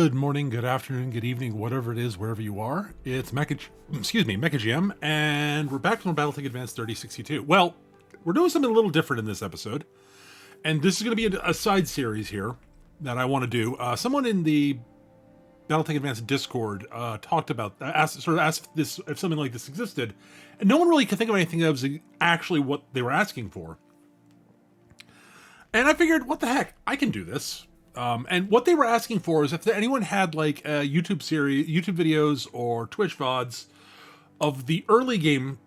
Good morning, good afternoon, good evening, whatever it is, wherever you are. It's MechaGM, and we're back from BattleTech Advanced 3062. Well, we're doing something a little different in this episode, and this is going to be a side series here that I want to do. Someone in the BattleTech Advanced Discord talked about, asked this if something like this existed, and no one really could think of anything that was actually what they were asking for. And I figured, what the heck, I can do this. And what they were asking for is if anyone had like a YouTube videos or Twitch VODs of the early game,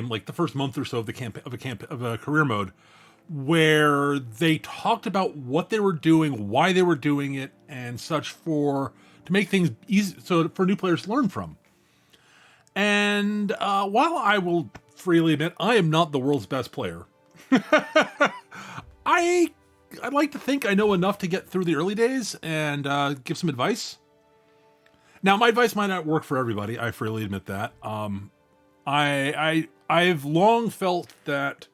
like the first month or so of a career mode, where they talked about what they were doing, why they were doing it, and such to make things easy, so for new players to learn from. And while I will freely admit I am not the world's best player, I'd like to think I know enough to get through the early days and give some advice. Now, my advice might not work for everybody. I freely admit that. I've long felt that.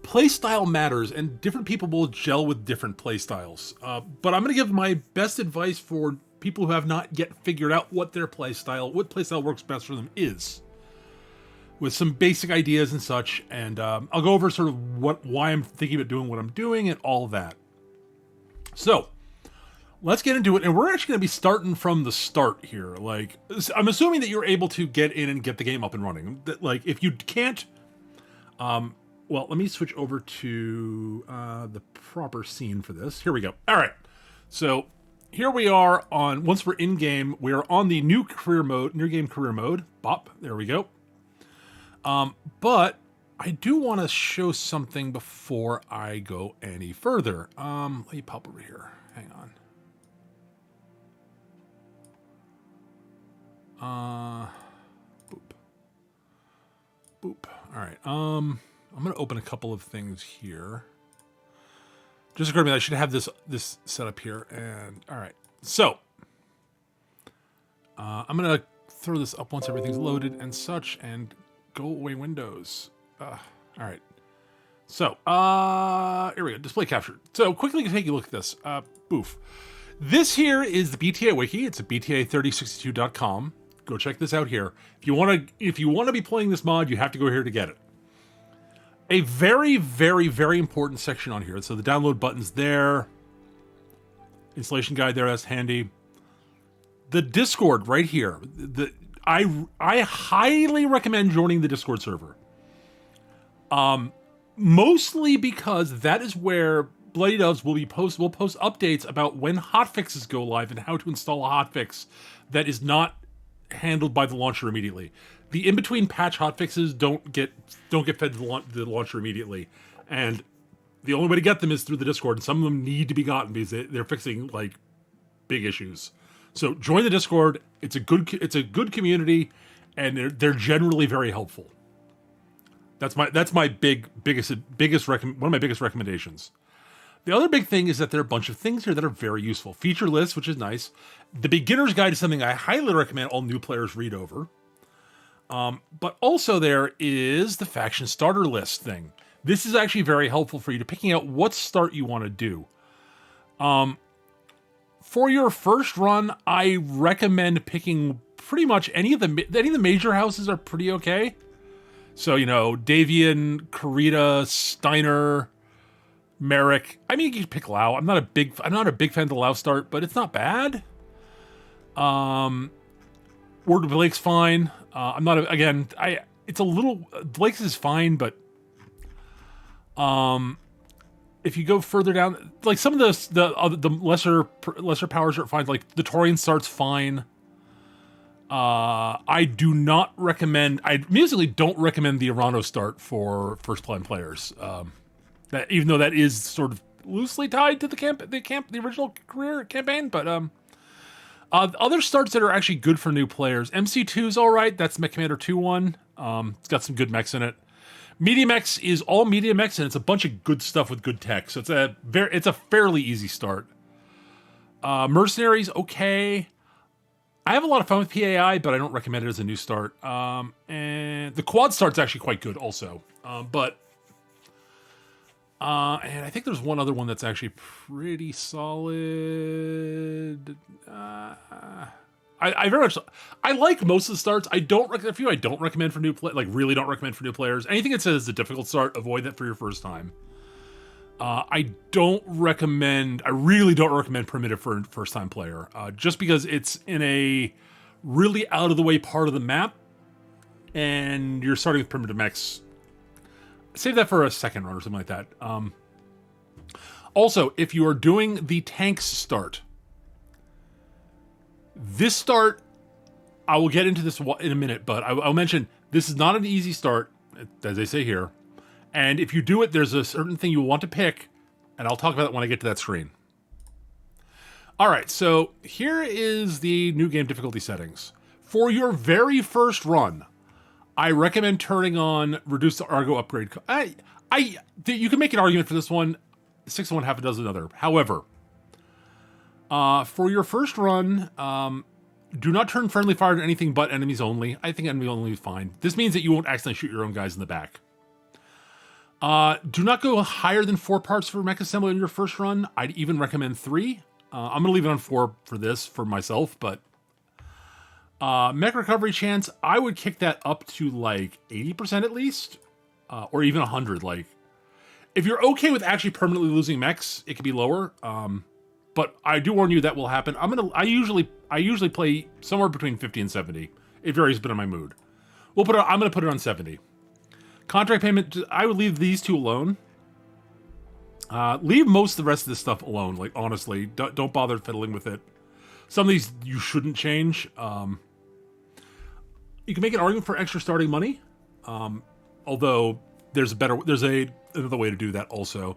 Play style matters, and different people will gel with different play styles. But I'm going to give my best advice for people who have not yet figured out what play style works best for them is, with some basic ideas and such, and I'll go over sort of why I'm thinking about doing what I'm doing and all that. So, let's get into it, and we're actually going to be starting from the start here. Like, I'm assuming that you're able to get in and get the game up and running. Like, if you can't, well, let me switch over to the proper scene for this. Here we go. All right, so here we are once we're in game, we're on the new game career mode. Bop, there we go. But I do want to show something before I go any further. Let me pop over here. Hang on. Boop. Boop. All right. I'm going to open a couple of things here. Just occurred to me that I should have this set up here. And all right. So, I'm going to throw this up once everything's loaded and such, and go away windows. All right. So, here we go. Display capture. So, quickly take a look at this. Boof. This here is the BTA wiki. It's at BTA3062.com. Go check this out here. If you want to be playing this mod, you have to go here to get it. A very, very, very important section on here. So the download button's there. Installation guide there. That's handy. The Discord right here. I highly recommend joining the Discord server. Mostly because that is where Bloody Doves will post updates about when hotfixes go live and how to install a hotfix that is not handled by the launcher immediately. The in-between patch hotfixes don't get fed to the launcher immediately, and the only way to get them is through the Discord. And some of them need to be gotten because they're fixing like big issues. So join the Discord. It's a good community, and they're generally very helpful. That's my one of my biggest recommendations. The other big thing is that there are a bunch of things here that are very useful. Feature lists, which is nice. The beginner's guide is something I highly recommend all new players read over. But also there is the faction starter list thing. This is actually very helpful for you to picking out what start you want to do. For your first run, I recommend picking pretty much any of the major houses are pretty okay. So, Davian, Karita, Steiner, Merrick. I mean, you can pick Lau. I'm not a big fan of the Lau start, but it's not bad. Word Blake's fine. It's a little, Blake's is fine, but if you go further down, like some of the lesser powers are fine. Like the Torian start's fine. I musically don't recommend the Arano start for first plan players. That even though that is sort of loosely tied to the original career campaign, but other starts that are actually good for new players. MC2 is all right. That's Mech Commander 2-1. It's got some good mechs in it. Medium X is all medium X, and it's a bunch of good stuff with good tech. So it's a fairly easy start. Mercenaries, okay. I have a lot of fun with PAI, but I don't recommend it as a new start. And the quad start's actually quite good also. But And I think there's one other one that's actually pretty solid. I very much I like most of the starts. I don't recommend a few. I don't recommend for really don't recommend for new players. Anything that says it's a difficult start, avoid that for your first time. I really don't recommend primitive for a first time player, just because it's in a really out of the way part of the map, and you're starting with primitive mechs. Save that for a second run or something like that. Also, if you are doing the tanks start, this start, I will get into this in a minute, but I'll mention this is not an easy start, as they say here. And if you do it, there's a certain thing you want to pick, and I'll talk about it when I get to that screen. All right, so here is the new game difficulty settings. For your very first run, I recommend turning on Reduce the Argo Upgrade. You can make an argument for this one. 6 of one, half a dozen other. However, for your first run, do not turn friendly fire to anything but enemies only. I think enemy only is fine. This means that you won't accidentally shoot your own guys in the back. Do not go higher than 4 parts for mech assembly in your first run. I'd even recommend 3. I'm going to leave it on 4 for this, for myself, but mech recovery chance, I would kick that up to like 80% at least, or even 100. Like, if you're okay with actually permanently losing mechs, it could be lower. But I do warn you that will happen. I usually play somewhere between 50 and 70. It varies a bit on my mood. I'm going to put it on 70. Contract payment, I would leave these 2 alone. Leave most of the rest of this stuff alone. Like, honestly, don't bother fiddling with it. Some of these you shouldn't change. You can make an argument for extra starting money, although there's another way to do that also.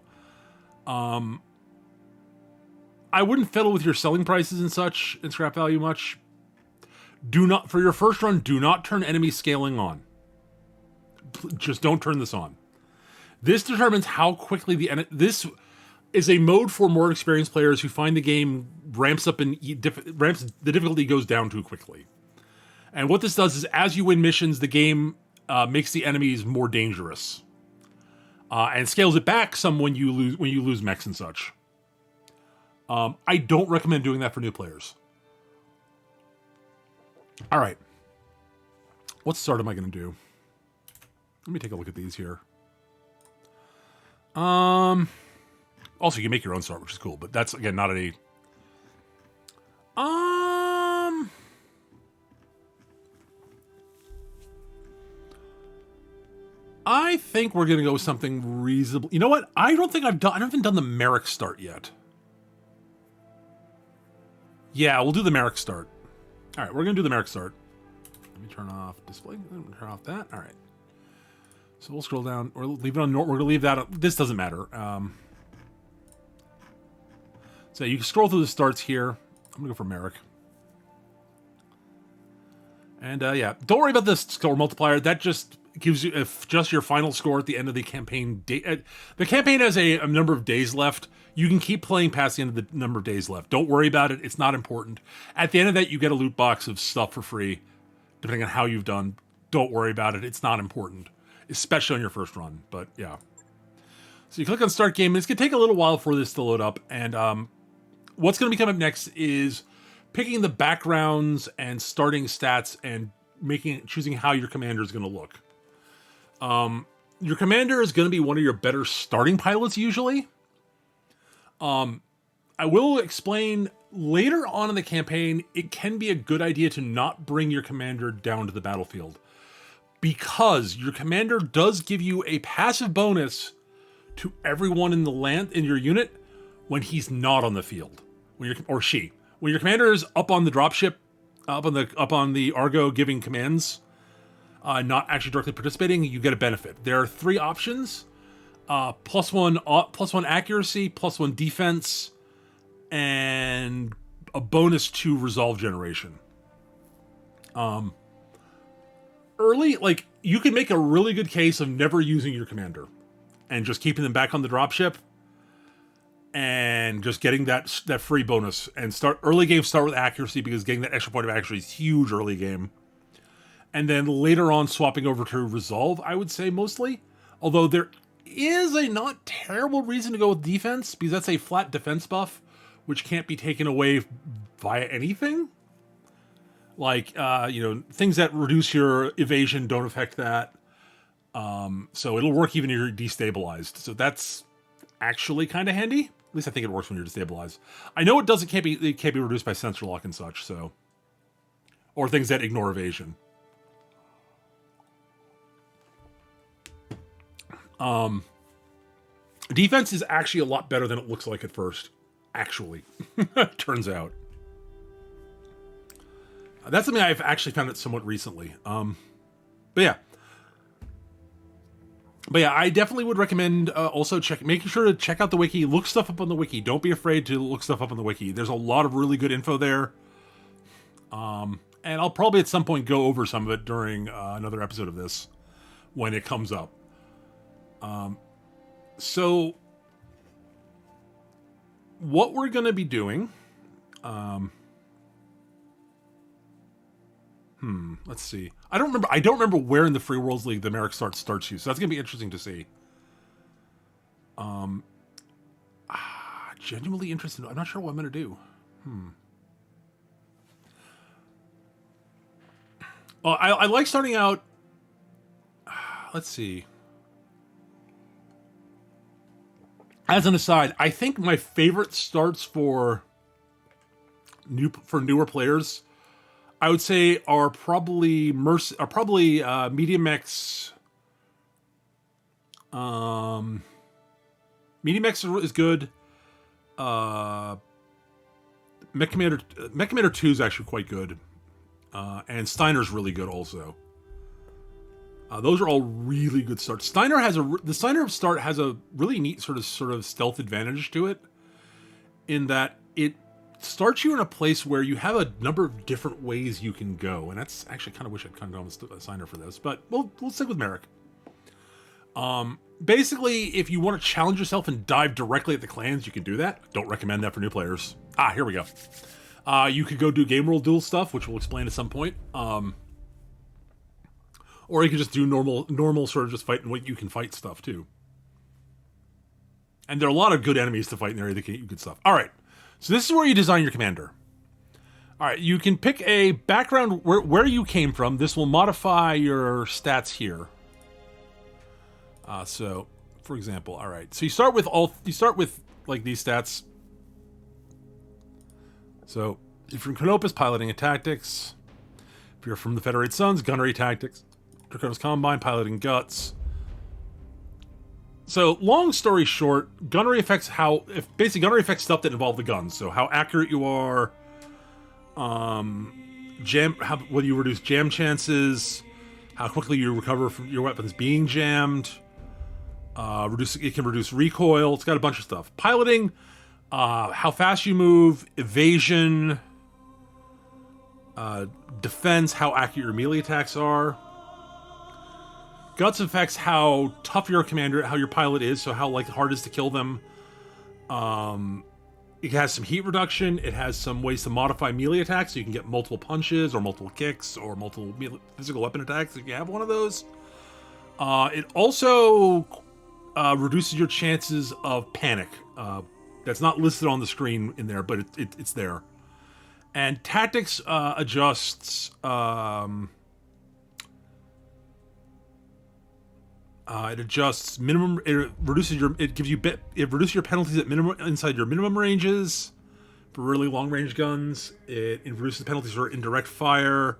I wouldn't fiddle with your selling prices and such and scrap value much. For your first run, do not turn enemy scaling on. Just don't turn this on. This determines how quickly this is a mode for more experienced players who find the game ramps up and the difficulty goes down too quickly. And what this does is, as you win missions, the game makes the enemies more dangerous, and scales it back some when you lose mechs and such. I don't recommend doing that for new players. All right, what start am I going to do? Let me take a look at these here. Also, you can make your own start, which is cool, but that's, again, not a... I think we're going to go with something reasonable. You know what? I haven't done the Merrick start yet. Yeah, we'll do the Merrick start. All right, we're going to do the Merrick start. Let me turn off display. Turn off that. All right. So we'll scroll down. We're leave it on. We're going to leave that up. This doesn't matter. So you can scroll through the starts here. I'm going to go for Merrick. And yeah, don't worry about the score multiplier. That just gives you just your final score at the end of the campaign. The campaign has a number of days left. You can keep playing past the end of the number of days left. Don't worry about it. It's not important. At the end of that, you get a loot box of stuff for free, depending on how you've done. Don't worry about it. It's not important, especially on your first run. But yeah. So you click on Start Game. It's going to take a little while for this to load up. And what's going to be coming up next is picking the backgrounds and starting stats and choosing how your commander is going to look. Your commander is going to be one of your better starting pilots usually. I will explain later on in the campaign, it can be a good idea to not bring your commander down to the battlefield, because your commander does give you a passive bonus to everyone in your unit when he's not on the field, when your commander is up on the dropship, up on the Argo giving commands, not actually directly participating, you get a benefit. There are 3 options: +1 accuracy, +1 defense, and a bonus to resolve generation. Early, like, you can make a really good case of never using your commander and just keeping them back on the dropship and just getting that free bonus, and start with accuracy, because getting that extra point of accuracy is huge early game. And then later on swapping over to resolve, I would say mostly. Although is a not terrible reason to go with defense, because that's a flat defense buff, which can't be taken away via anything. Like, things that reduce your evasion don't affect that. So it'll work even if you're destabilized. So that's actually kind of handy. At least I think it works when you're destabilized. I know it can't be reduced by sensor lock and such, so. Or things that ignore evasion. Defense is actually a lot better than it looks like at first. Actually. Turns out. That's something I've actually found it somewhat recently. But yeah, I definitely would recommend also making sure to check out the wiki, look stuff up on the wiki. Don't be afraid to look stuff up on the wiki. There's a lot of really good info there. And I'll probably at some point go over some of it during another episode of this when it comes up. So what we're going to be doing, let's see. I don't remember where in the Free Worlds League the Merrick starts you, so that's going to be interesting to see. Genuinely interested. I'm not sure what I'm going to do. Well, I like starting out. Let's see. As an aside, I think my favorite starts for newer players, I would say, are probably Medium X. Medium X is good. Mech Commander 2 is actually quite good. And Steiner's really good also. Those are all really good starts. The Steiner start has a really neat sort of stealth advantage to it, in that it starts you in a place where you have a number of different ways you can go, and that's actually kind of wish I'd kind of gone with Steiner for this, but we'll stick with Merrick. Basically, if you want to challenge yourself and dive directly at the clans, you can do that. Don't recommend that for new players. Here we go. You could go do game rule duel stuff, which we'll explain at some point. Or you can just do normal sort of just fight and what you can fight stuff too. And there are a lot of good enemies to fight in there that can get you good stuff. All right, so this is where you design your commander. All right, you can pick a background where you came from. This will modify your stats here. So, for example, all right. So you start with like these stats. So if you're from Canopus, piloting and tactics. If you're from the Federated Suns, gunnery tactics. Draconis Combine, piloting guts. So long story short, gunnery affects gunnery affects stuff that involve the guns. So how accurate you are, whether you reduce jam chances, how quickly you recover from your weapons being jammed. It can reduce recoil. It's got a bunch of stuff. Piloting, how fast you move, evasion, defense, how accurate your melee attacks are. Guts affects how tough your commander, how your pilot is, so how hard it is to kill them. It has some heat reduction. It has some ways to modify melee attacks, so you can get multiple punches or multiple kicks or multiple physical weapon attacks if you have one of those. It also reduces your chances of panic. That's not listed on the screen in there, but it's there. And tactics adjusts. It adjusts minimum. It reduces your penalties at minimum inside your minimum ranges for really long range guns. It reduces penalties for indirect fire.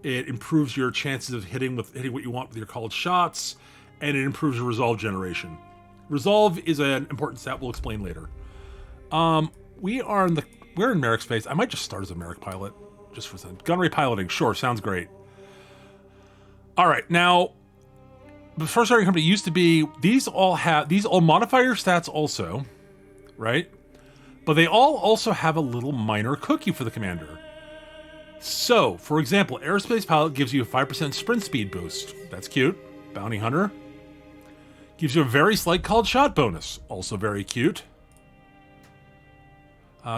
It improves your chances of hitting what you want with your called shots, and it improves your resolve generation. Resolve is an important stat we'll explain later. We're in Merrick's phase. I might just start as a Merrick pilot, just for some gunnery piloting. Sure, sounds great. All right, now. The first starting company used to be, these all modify your stats also, right? But they all also have a little minor cookie for the commander. So, for example, Aerospace Pilot gives you a 5% sprint speed boost. That's cute. Bounty Hunter gives you a very slight called shot bonus. Also very cute.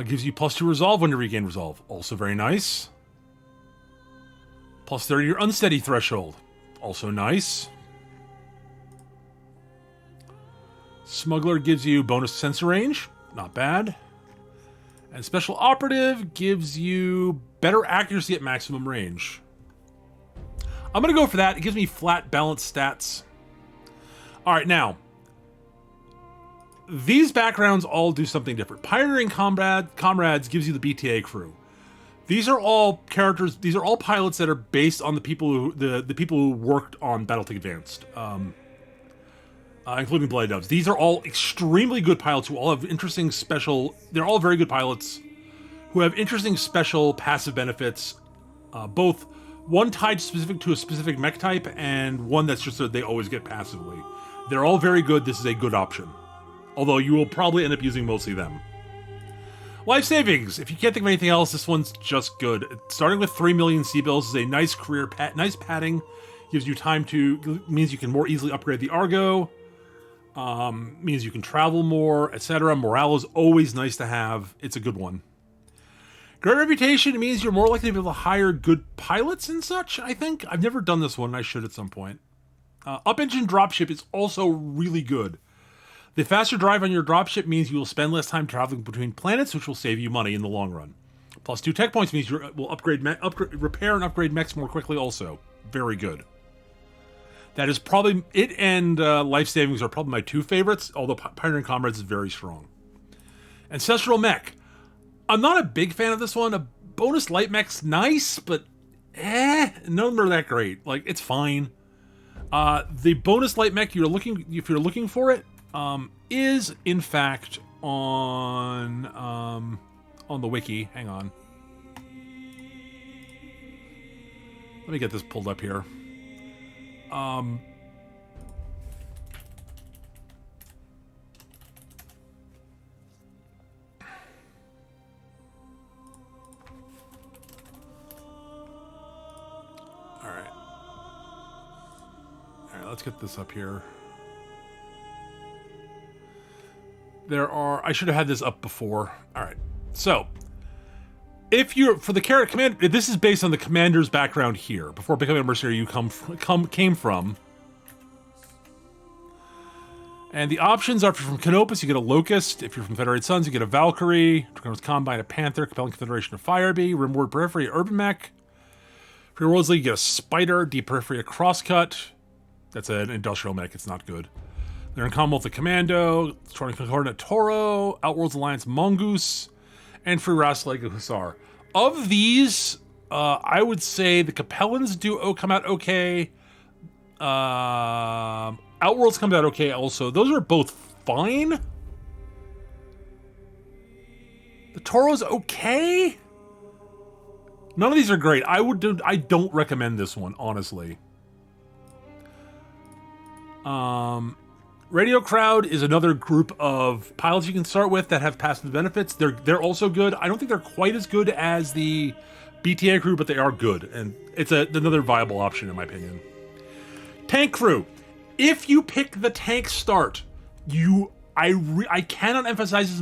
Gives you +2 resolve when you regain resolve. Also very nice. +30 your unsteady threshold. Also nice. Smuggler gives you bonus sensor range. Not bad. And Special Operative gives you better accuracy at maximum range. I'm going to go for that. It gives me flat balanced stats. All right, now. These backgrounds all do something different. Pioneering Comrades gives you the BTA crew. These are all characters. These are all pilots that are based on the people who the people who worked on BattleTech Advanced, including Bloody Doves. These are all extremely good pilots who all have interesting special. They're all very good pilots who have interesting special passive benefits. Both one tied specific to a specific mech type and one that's just that they always get passively. They're all very good. This is a good option. Although you will probably end up using mostly them. Life savings. If you can't think of anything else, this one's just good. Starting with 3 million C-bills is a nice career nice padding. Gives you time to, means you can more easily upgrade the Argo. Means you can travel more, etc. Morale is always nice to have. It's a good one. Great reputation means you're more likely to be able to hire good pilots and such, I think. I've never done this one. I should at some point. Up-engine dropship is also really good. The faster drive on your dropship means you will spend less time traveling between planets, which will save you money in the long run. Plus 2 tech points means you will repair and upgrade mechs more quickly also. Very good. That is probably... It and Life Savings are probably my 2 favorites, although Pioneering Comrades is very strong. Ancestral Mech. I'm not a big fan of this one. A bonus light mech's nice, but none of them are that great. Like, it's fine. The bonus light mech if you're looking for it, is in fact on the wiki. Hang on. Let me get this pulled up here. All right, let's get this up here. I should have had this up before. All right. So, if you're for the character command, this is based on the commander's background here. Before becoming a mercenary, you came from. And the options are: if you're from Canopus, you get a Locust. If you're from Federated Suns, you get a Valkyrie. Draconis Combine, a Panther. Compelling Confederation, a Firebee. Rimward Periphery, a Urban Mech. For your Worlds League, you get a Spider. Deep Periphery, a Crosscut. That's an industrial mech. It's not good. They're in common with the Commando, Torn Concordant Toro, Outworlds Alliance Mongoose, and Free Rasslag Hussar. Of these, I would say the Capellans come out okay. Outworlds comes out okay also. Those are both fine. The Toro's okay. None of these are great. I don't recommend this one, honestly. Radio Crowd is another group of pilots you can start with that have passive benefits. They're also good. I don't think they're quite as good as the BTA crew, but they are good, and it's another viable option in my opinion. Tank crew. If you pick the tank start, I cannot emphasize this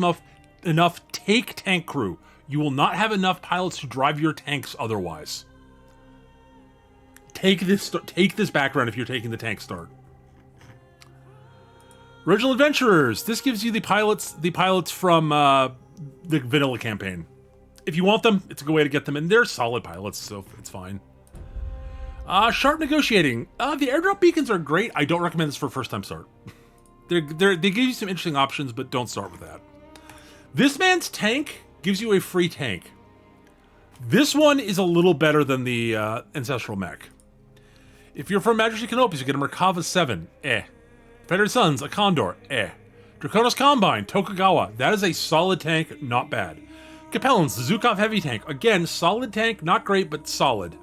enough. Take tank crew. You will not have enough pilots to drive your tanks otherwise. Take this background if you're taking the tank start. Original Adventurers. This gives you the pilots from the vanilla campaign. If you want them, it's a good way to get them, and they're solid pilots, so it's fine. Sharp Negotiating. The airdrop beacons are great. I don't recommend this for first-time start. They give you some interesting options, but don't start with that. This man's tank gives you a free tank. This one is a little better than the Ancestral Mech. If you're from Majesty Canopus, you get a Merkava 7. Federated Suns, a Condor. Draconis Combine, Tokugawa. That is a solid tank, not bad. Capellans, the Zukov Heavy Tank. Again, solid tank, not great, but solid.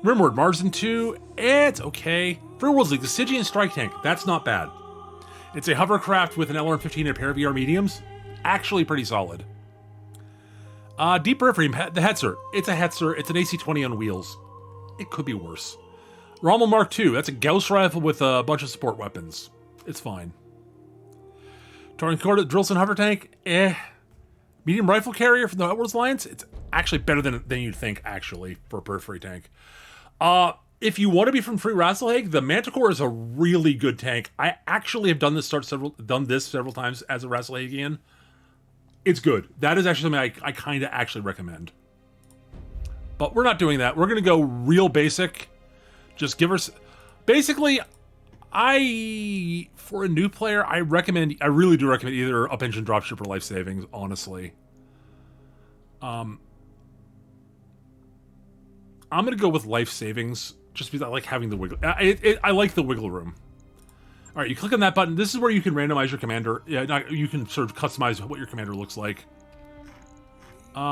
Rimward, Marsden 2. It's okay. Free Worlds League, the Stygian Strike Tank. That's not bad. It's a hovercraft with an LRM-15 and a pair of ER mediums. Actually pretty solid. Deep Periphery, the Hetzer. It's a Hetzer. It's an AC-20 on wheels. It could be worse. Rommel Mark II. That's a Gauss rifle with a bunch of support weapons. It's fine. Torn Concordant Drillson Hover Tank. Medium Rifle Carrier from the Outworlds Alliance. It's actually better than you'd think, actually, for a Periphery tank. If you want to be from Free Rasselhag, the Manticore is a really good tank. I actually have done this several times as a Rasselhagian. It's good. That is actually something I kind of actually recommend. But we're not doing that. We're going to go real basic. Just give us... Basically, for a new player, I really do recommend either Up Engine Dropship or Life Savings, honestly. I'm going to go with Life Savings, just because I like having the wiggle... I like the wiggle room. All right, you click on that button. This is where you can randomize your commander. Yeah, you can sort of customize what your commander looks like. There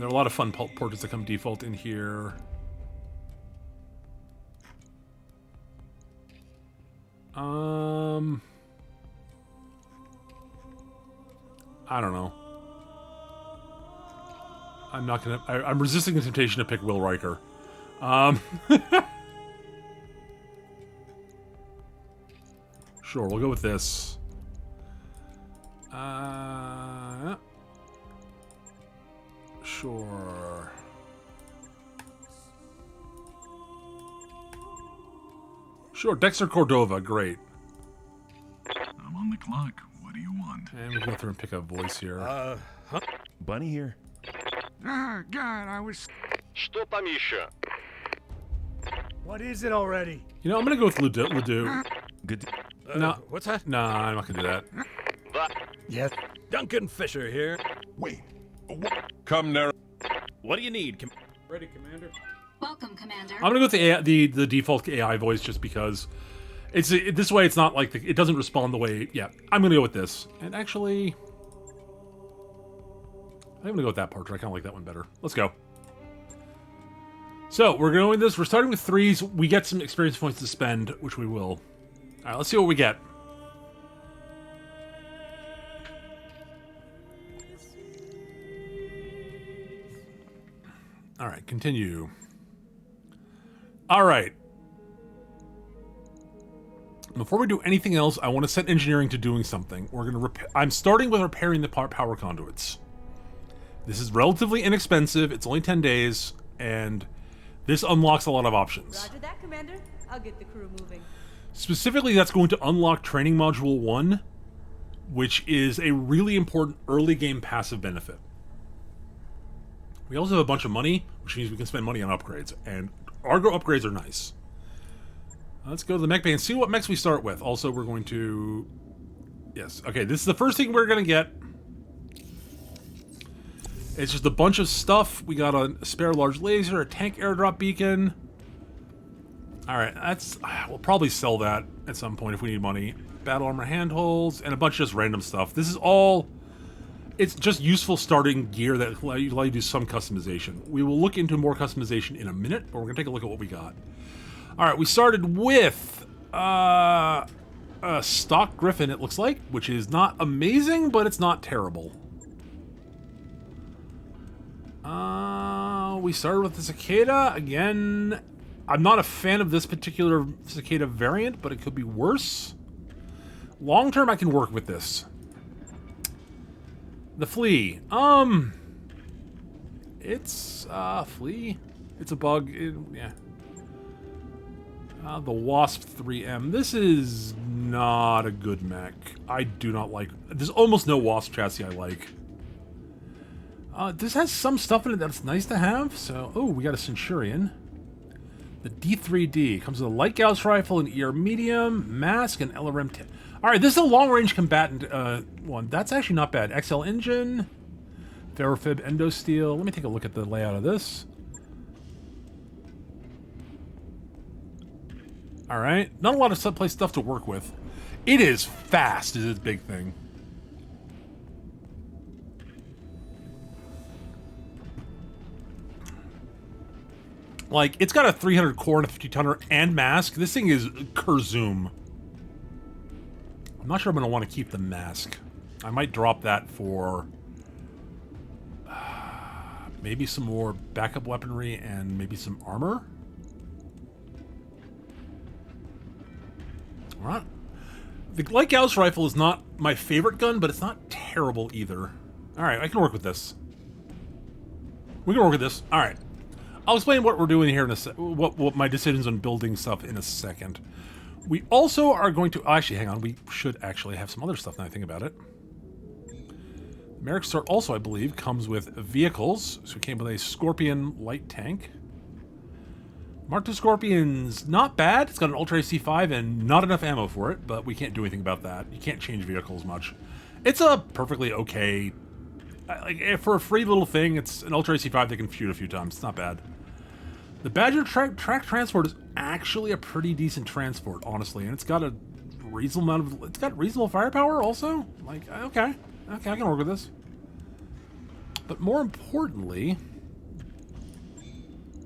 are a lot of fun portraits that come default in here. I don't know. I'm not gonna... I'm resisting the temptation to pick Will Riker. Sure, we'll go with this. Sure. Sure, Dexter Cordova, great. I'm on the clock. What do you want? And we'll go through and pick a voice here. Huh? Bunny here. Ah, God, I was... Что там еще? What is it already? You know, I'm gonna go with Ledoux. Good. No. What's that? No, I'm not gonna do that. Yes. Duncan Fisher here. Wait. Come there. What do you need? Ready, Commander. Welcome, Commander. I'm gonna go with the default AI voice just because this way it's not like it doesn't respond the way. Yeah, I'm gonna go with this. And actually, I'm gonna go with that portrait. I kind of like that one better. Let's go. So we're going with this. We're starting with 3s. We get some experience points to spend, which we will. All right, let's see what we get. All right, continue. All right. Before we do anything else, I want to set engineering to doing something. We're going to I'm starting with repairing the power conduits. This is relatively inexpensive. It's only 10 days, and this unlocks a lot of options. Roger that, Commander. I'll get the crew moving. Specifically, that's going to unlock Training Module 1, which is a really important early game passive benefit. We also have a bunch of money, which means we can spend money on upgrades, and Argo upgrades are nice. Let's go to the mech bay and see what mechs we start with. Also, we're going to... Yes, okay, this is the first thing we're going to get. It's just a bunch of stuff. We got a spare large laser, a tank airdrop beacon. Alright, we'll probably sell that at some point if we need money. Battle armor handholds, and a bunch of just random stuff. This is all... It's just useful starting gear that allow you to do some customization. We will look into more customization in a minute, but we're going to take a look at what we got. Alright, we started with a stock Griffin, it looks like, which is not amazing, but it's not terrible. We started with the Cicada. Again, I'm not a fan of this particular Cicada variant, but it could be worse. Long term, I can work with this. The Flea. It's, Flea. It's a bug. Yeah. The Wasp 3M. This is not a good mech. I do not like... There's almost no Wasp chassis I like. This has some stuff in it that's nice to have. So, oh, we got a Centurion. The D3D comes with a light Gauss rifle, an ER medium, mask, and LRM 10. All right, this is a long-range combatant one. That's actually not bad. XL engine, Ferrofib endosteel. Let me take a look at the layout of this. All right, not a lot of subplay stuff to work with. It is fast is its big thing. Like, it's got a 300 core and a 50-tonner and mask. This thing is Kurzoom. I'm not sure I'm going to want to keep the mask. I might drop that for maybe some more backup weaponry and maybe some armor. All right. The light Gauss rifle is not my favorite gun, but it's not terrible either. All right, I can work with this. We can work with this. All right. I'll explain what we're doing here in a what my decisions on building stuff in a second. We also are going to actually hang on. We should actually have some other stuff now I think about it. Merrick Start also, I believe, comes with vehicles. So we came with a Scorpion light tank. Mark II Scorpion's not bad. It's got an Ultra AC5 and not enough ammo for it, but we can't do anything about that. You can't change vehicles much. It's a perfectly okay... Like, for a free little thing, it's an Ultra AC5 that can shoot a few times. It's not bad. The Badger track transport is actually a pretty decent transport, honestly, and it's got a reasonable amount of... It's got reasonable firepower, also. Like, okay. Okay, I can work with this. But more importantly...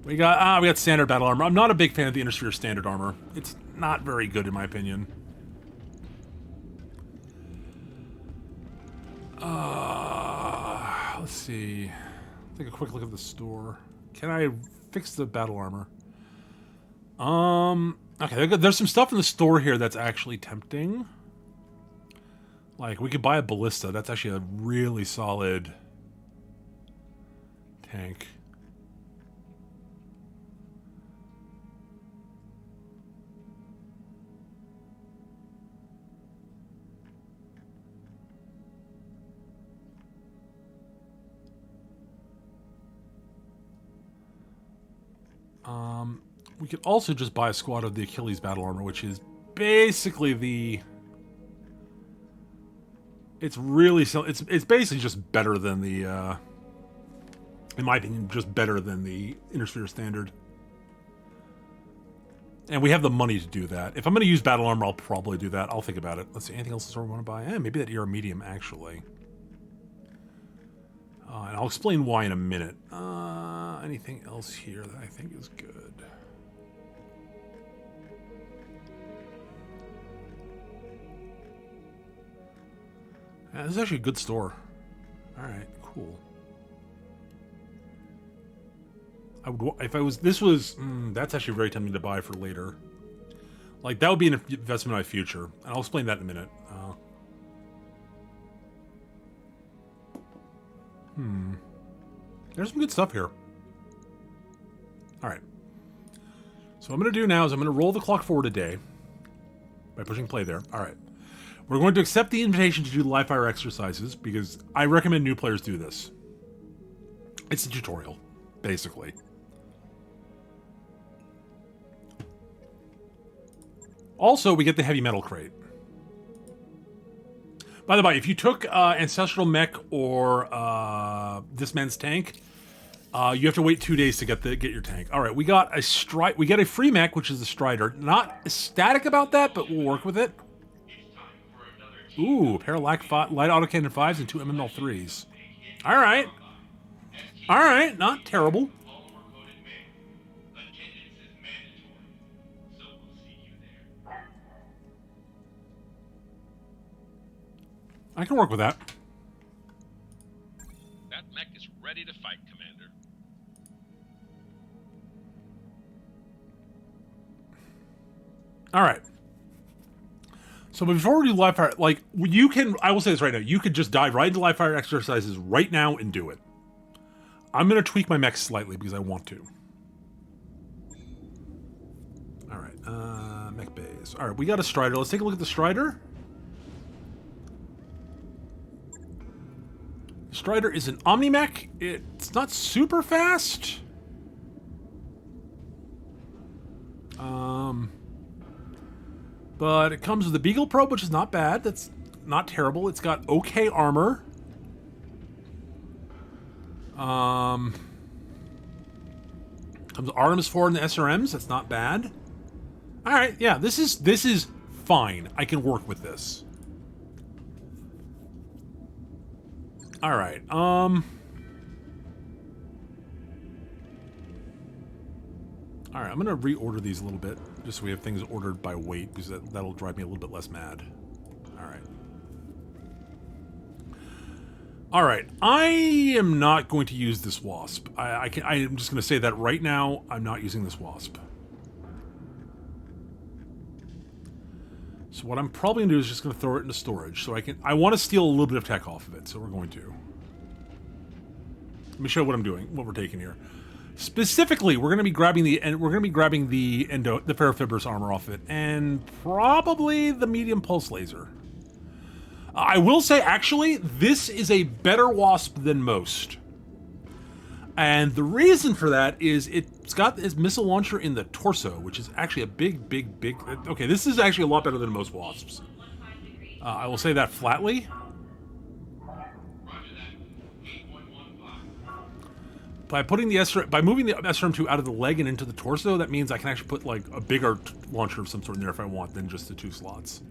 We got standard battle armor. I'm not a big fan of the Intersphere standard armor. It's not very good, in my opinion. Let's see. Take a quick look at the store. Can I fix the battle armor? Okay, there's some stuff in the store here that's actually tempting. Like, we could buy a ballista. That's actually a really solid tank. We could also just buy a squad of the Achilles battle armor, which is basically the... It's basically just better than the, in my opinion, just better than the Intersphere standard. And we have the money to do that. If I'm going to use battle armor, I'll probably do that. I'll think about it. Let's see, anything else in the store we want to buy? Maybe that ER medium, actually. And I'll explain why in a minute. Anything else here that I think is good? Yeah, this is actually a good store. Alright, cool. That's actually very tempting to buy for later. Like, that would be an investment in my future. And I'll explain that in a minute. There's some good stuff here. Alright. So what I'm going to do now is I'm going to roll the clock forward a day by pushing play there. Alright. We're going to accept the invitation to do live fire exercises because I recommend new players do this. It's a tutorial, basically. Also, we get the heavy metal crate. By the way, if you took Ancestral Mech or this man's tank, you have to wait 2 days to get your tank. All right, we got a we get a free mech, which is the Strider. Not ecstatic about that, but we'll work with it. Ooh, a pair of light autocannon 5s and 2 MML 3s. All right. All right, not terrible. I can work with that. That mech is ready to fight, Commander. All right. So before we do live fire, like, you can, I will say this right now, you could just dive right into live fire exercises right now and do it. I'm going to tweak my mech slightly because I want to. All right, mech base. All right, we got a Strider. Let's take a look at the Strider. Strider is an Omni-Mech. It's not super fast. But it comes with a Beagle Probe, which is not bad. That's not terrible. It's got okay armor. Comes with Artemis 4 and the SRMs. That's not bad. All right, yeah, this is fine. I can work with this. All right. All right, I'm going to reorder these a little bit, just so we have things ordered by weight, because that'll drive me a little bit less mad. All right. All right, I am not going to use this Wasp. I'm just going to say that right now, I'm not using this Wasp. So what I'm probably going to do is just going to throw it into storage, so I want to steal a little bit of tech off of it, so we're going to. Let me show you what I'm doing, what we're taking here. Specifically, we're going to be grabbing the Ferrofibrous armor off it, and probably the medium pulse laser. I will say, actually, this is a better Wasp than most. And the reason for that is it's got this missile launcher in the torso, which is actually a big... Okay, this is actually a lot better than most Wasps. I will say that flatly. By moving the SRM2 out of the leg and into the torso, that means I can actually put like a bigger launcher of some sort in there if I want than just the 2 slots.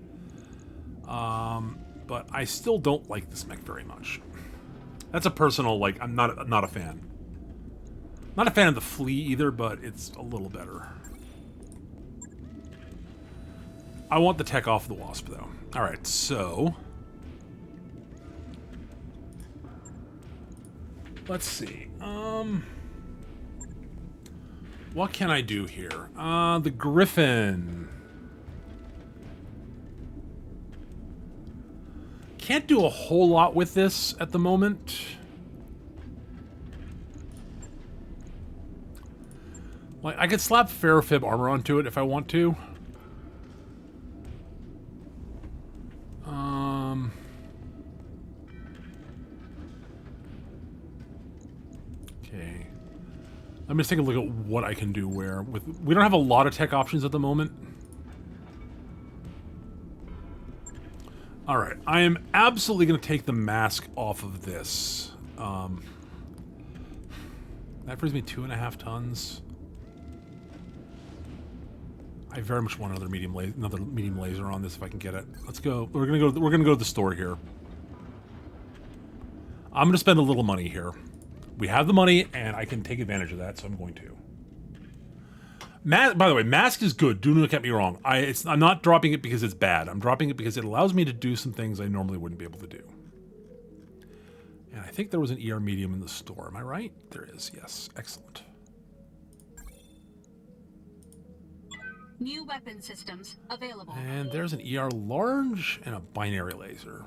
But I still don't like this mech very much. That's a personal, like, I'm not a fan. Not a fan of the Flea either, but it's a little better. I want the tech off the Wasp, though. Alright, so... let's see. What can I do here? The Griffin. Can't do a whole lot with this at the moment. Like, I could slap Ferrofib armor onto it if I want to. Okay. Let me just take a look at what I can do where. We don't have a lot of tech options at the moment. Alright, I am absolutely going to take the mask off of this. That brings me 2.5 tons. I very much want another medium laser on this if I can get it. Let's go. We're gonna go to the store here. I'm gonna spend a little money here. We have the money, and I can take advantage of that, so I'm going to. By the way, mask is good. Do not get me wrong. I'm not dropping it because it's bad. I'm dropping it because it allows me to do some things I normally wouldn't be able to do. And I think there was an ER medium in the store. Am I right? There is. Yes. Excellent. New weapon systems available. And there's an ER large and a binary laser.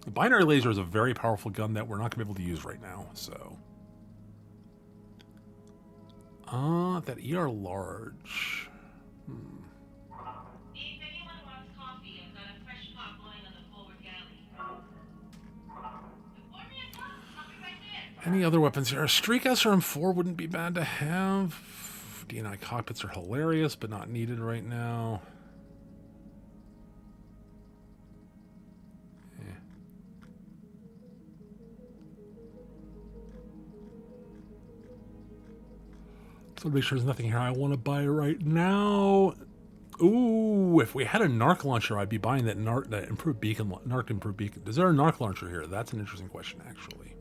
The binary laser is a very powerful gun that we're not going to be able to use right now, so... that ER large... If anyone wants coffee, I've got a fresh pot going on the forward galley. Pour me a cup. I'll be right there. Any other weapons here? A Streak SRM4 wouldn't be bad to have. DNI cockpits are hilarious, but not needed right now. So make sure there's nothing here I want to buy right now. Ooh, if we had a narc launcher, I'd be buying that narc improved beacon. Is there a narc launcher here? That's an interesting question, actually.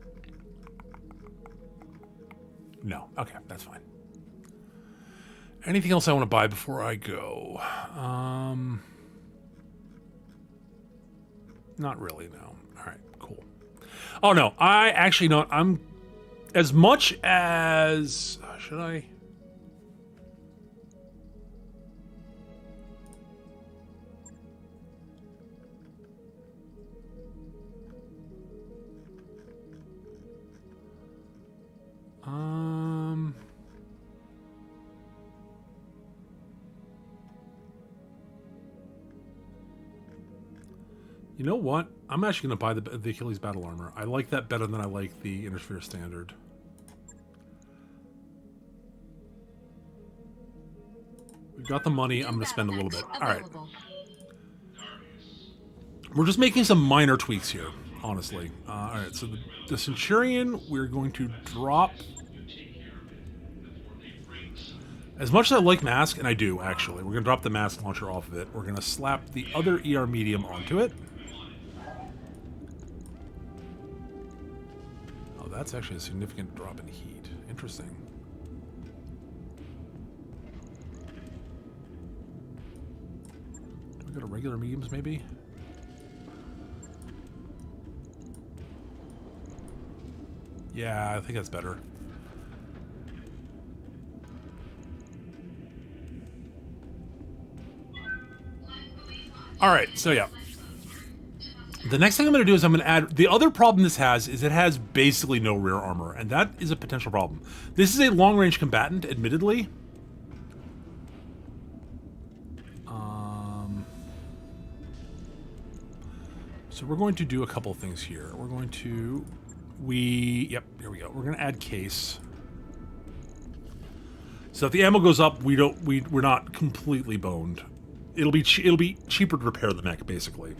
No. Okay, that's fine. Anything else I want to buy before I go? Not really, no. All right, cool. Oh, no. I actually don't. I'm... As much as... should I... You know what? I'm actually going to buy the Achilles battle armor. I like that better than I like the Intersphere standard. We've got the money. I'm going to spend a little bit. All right. We're just making some minor tweaks here, honestly. All right, so the Centurion, we're going to drop... As much as I like mask, and I do, actually, we're going to drop the mask launcher off of it. We're going to slap the other ER medium onto it. Oh, that's actually a significant drop in heat. Interesting. Do we go to regular mediums, maybe? Yeah, I think that's better. All right, so yeah. The next thing I'm going to do is I'm going to add... The other problem this has is it has basically no rear armor, and that is a potential problem. This is a long-range combatant, admittedly. So we're going to do a couple things here. We're going to... Yep, here we go. We're going to add case. So if the ammo goes up, we're not completely boned. It'll be cheaper to repair the mech, basically.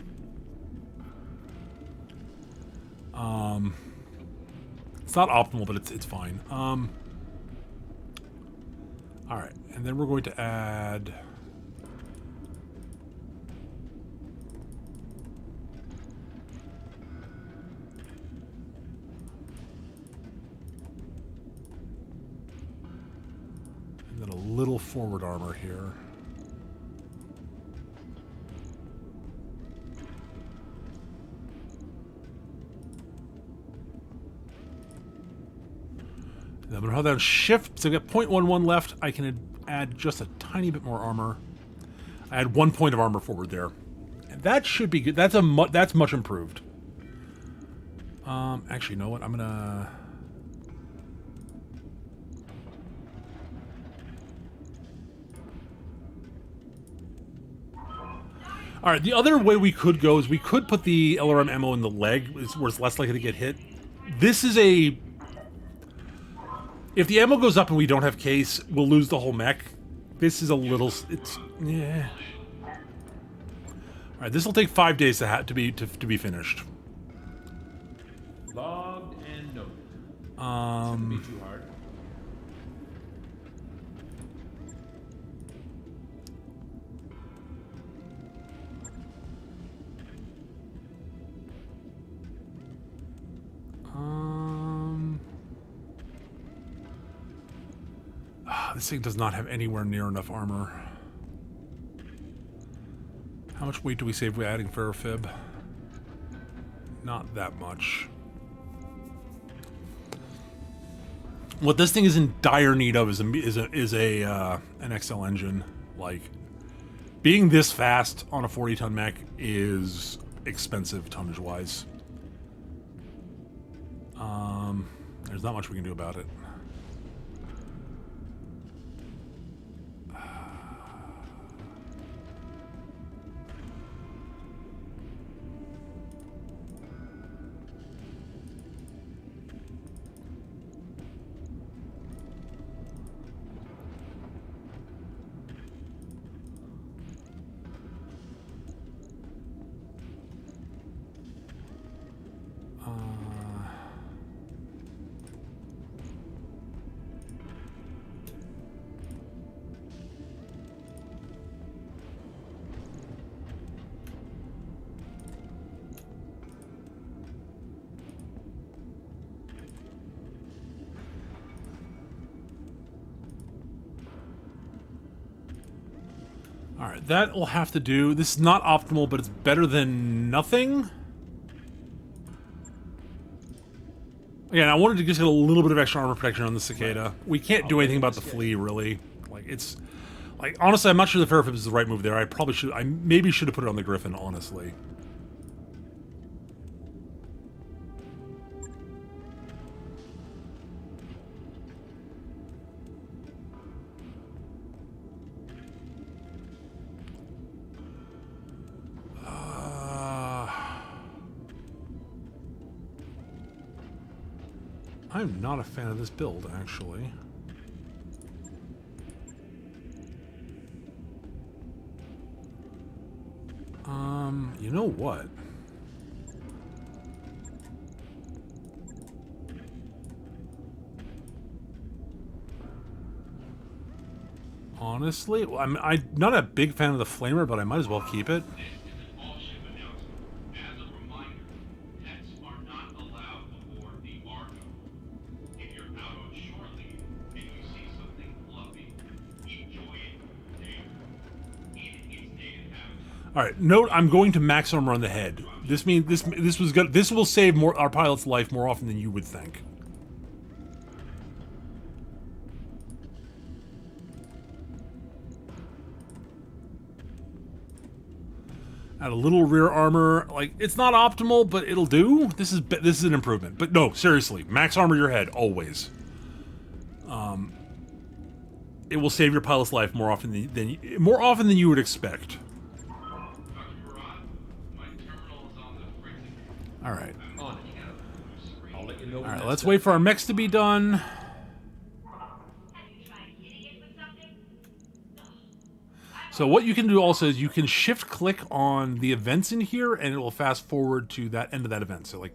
It's not optimal, but it's fine. All right, and then we're going to add. And then a little forward armor here. I'm going to hold down shift, so I've got 0.11 left. I can add just a tiny bit more armor. I had 1 point of armor forward there. And that should be good. That's much improved. Actually, you know what? I'm going to... Alright, the other way we could go is we could put the LRM ammo in the leg, where it's less likely to get hit. This is a... If the ammo goes up and we don't have case, we'll lose the whole mech. This is a little... It's... Yeah. Alright, this will take 5 days to be finished. Logged and noted. Shouldn't be too hard. This thing does not have anywhere near enough armor. How much weight do we save by adding ferrofib? Not that much. What this thing is in dire need of is an XL engine. Like, being this fast on a 40-ton mech is expensive tonnage-wise. There's not much we can do about it. Alright, that will have to do. This is not optimal, but it's better than nothing. Again, I wanted to just get a little bit of extra armor protection on the Cicada. We can't do anything about the Flea, really. Like, it's... Like, honestly, I'm not sure the ferrofib is the right move there. I maybe should have put it on the Griffin, honestly. I'm not a fan of this build, actually. You know what? Honestly, I'm not a big fan of the flamer, but I might as well keep it. All right. Note: I'm going to max armor on the head. This means this will save our pilot's life more often than you would think. Add a little rear armor. Like, it's not optimal, but it'll do. This is an improvement. But no, seriously, max armor your head always. It will save your pilot's life more often than you would expect. All right. On it. I'll let you know. All right. Let's wait for our mechs to be done. Have you tried hitting it with something? So what you can do also is you can shift click on the events in here, and it will fast forward to that end of that event. So like,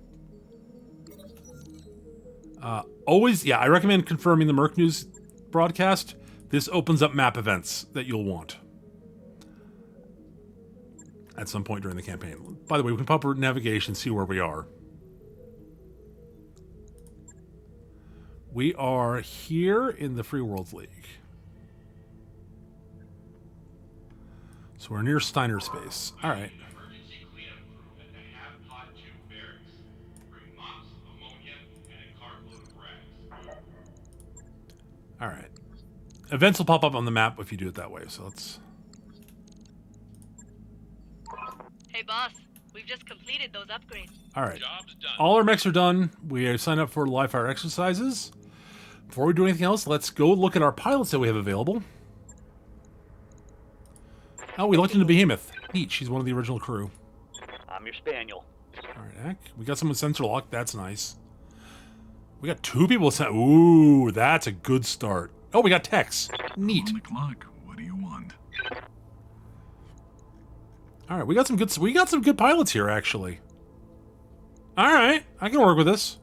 always, yeah, I recommend confirming the Merc News broadcast. This opens up map events that you'll want at some point during the campaign. By the way, we can pop our navigation, see where we are. We are here in the Free Worlds League. So we're near Steiner Space. All right. Emergency cleanup crew at the Half Pod 2 barracks. Bring mops, ammonia, and a cartload of rags. All right. Events will pop up on the map if you do it that way. So let's. Hey boss, we've just completed those upgrades. All right. Job's done. All our mechs are done. We have signed up for live fire exercises. Before we do anything else, let's go look at our pilots that we have available. Oh, we looked into Behemoth. Neat. She's one of the original crew. I'm your spaniel. All right, Eck. We got someone with sensor lock. That's nice. We got 2 people with ooh, that's a good start. Oh, we got Tex. Neat. On the clock. What do you want? All right, we got some good pilots here, actually. All right, I can work with this.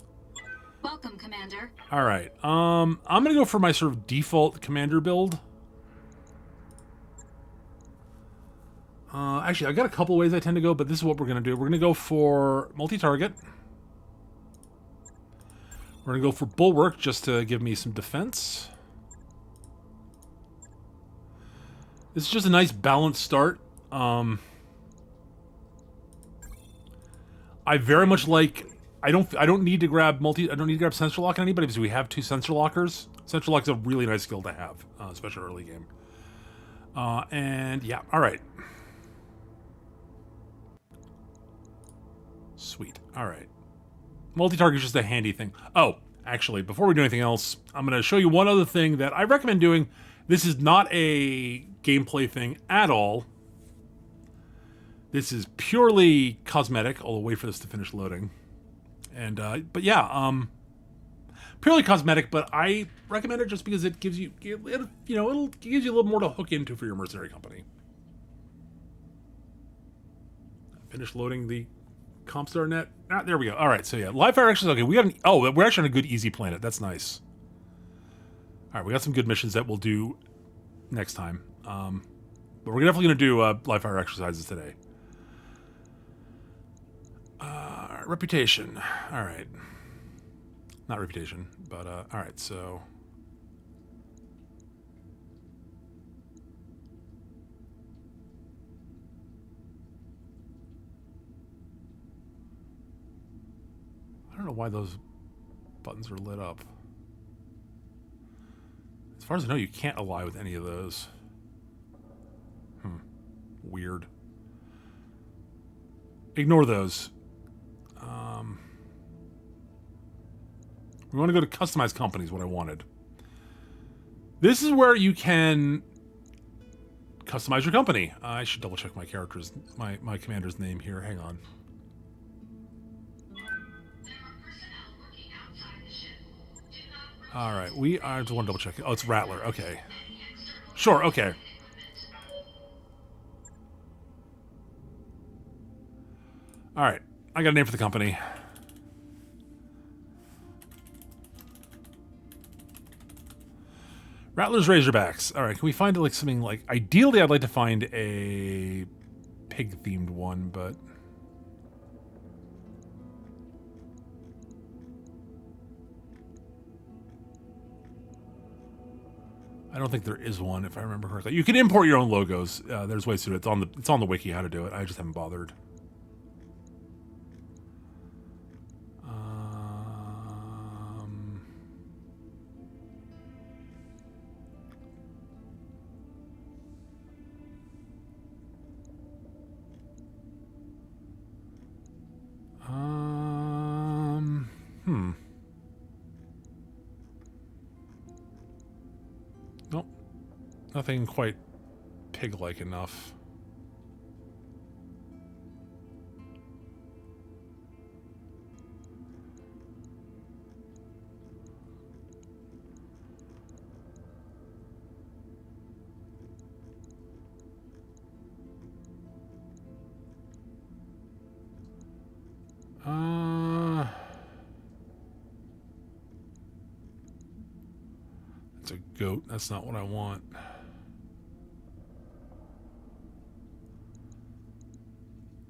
Welcome, Commander. All right, I'm gonna go for my sort of default commander build. Actually, I've got a couple ways I tend to go, but this is what we're gonna do. We're gonna go for multi-target. We're gonna go for bulwark just to give me some defense. This is just a nice balanced start. I very much like. I don't need to grab sensor lock on anybody because we have 2 sensor lockers. Sensor lock is a really nice skill to have, especially early game. And yeah, all right. Sweet. All right. Multi-target is just a handy thing. Oh, actually, before we do anything else, I'm going to show you one other thing that I recommend doing. This is not a gameplay thing at all. This is purely cosmetic. I'll wait for this to finish loading. And, but yeah, purely cosmetic, but I recommend it just because it gives you, it gives you a little more to hook into for your mercenary company. Finish loading the Compstar net. Ah, there we go. All right, so yeah, live fire actions. Okay, we got we're actually on a good easy planet. That's nice. All right, we got some good missions that we'll do next time. But we're definitely gonna do live fire exercises today. Reputation. All right. Not reputation, but all right. So. I don't know why those buttons are lit up. As far as I know, you can't ally with any of those. Weird. Ignore those. We want to go to customize companies, what I wanted. This is where you can customize your company. I should double check my character's, my commander's name here. Hang on. All right, I just want to double check. Oh, it's Rattler. Okay. Sure, okay. All right, I got a name for the company. Rattler's Razorbacks. All right, can we find like something like... Ideally, I'd like to find a pig-themed one, but... I don't think there is one, if I remember correctly. You can import your own logos. There's ways to do it. It's on the wiki how to do it. I just haven't bothered. Nothing quite pig-like enough. It's a goat. That's not what I want.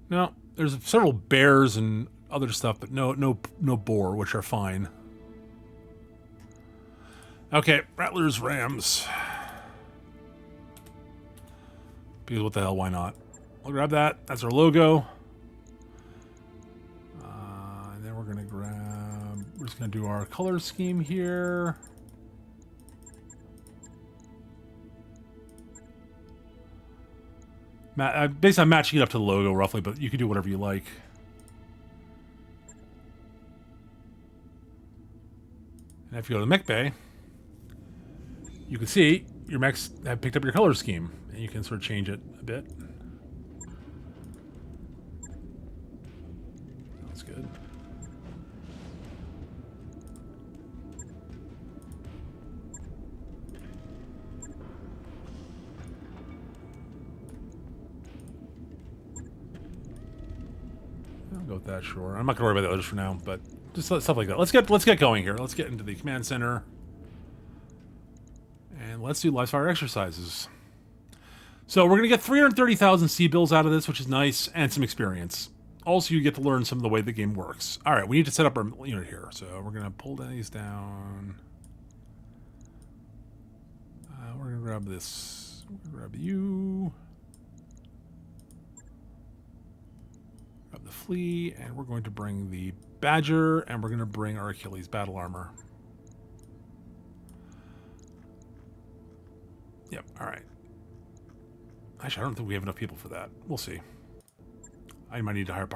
No, there's several bears and other stuff, but no boar, which are fine. Okay, Rattlers, Rams. Because what the hell, why not? We'll grab that. That's our logo. And then we're gonna grab. We're just gonna do our color scheme here. Basically, I'm matching it up to the logo roughly, but you can do whatever you like. And if you go to the mech bay, you can see your mechs have picked up your color scheme, and you can sort of change it a bit. That's good. I'll go with that, sure. I'm not gonna worry about the others for now, but just stuff like that. Let's get going here. Let's get into the command center. And let's do live fire exercises. So we're going to get 330,000 C-bills out of this, which is nice, and some experience. Also, you get to learn some of the way the game works. All right, we need to set up our unit here. So we're going to pull these down. We're going to grab this. We're going to grab you. Grab the Flea, and we're going to bring the Badger, and we're going to bring our Achilles battle armor. Yep, alright. Actually, I don't think we have enough people for that. We'll see. I might need to hire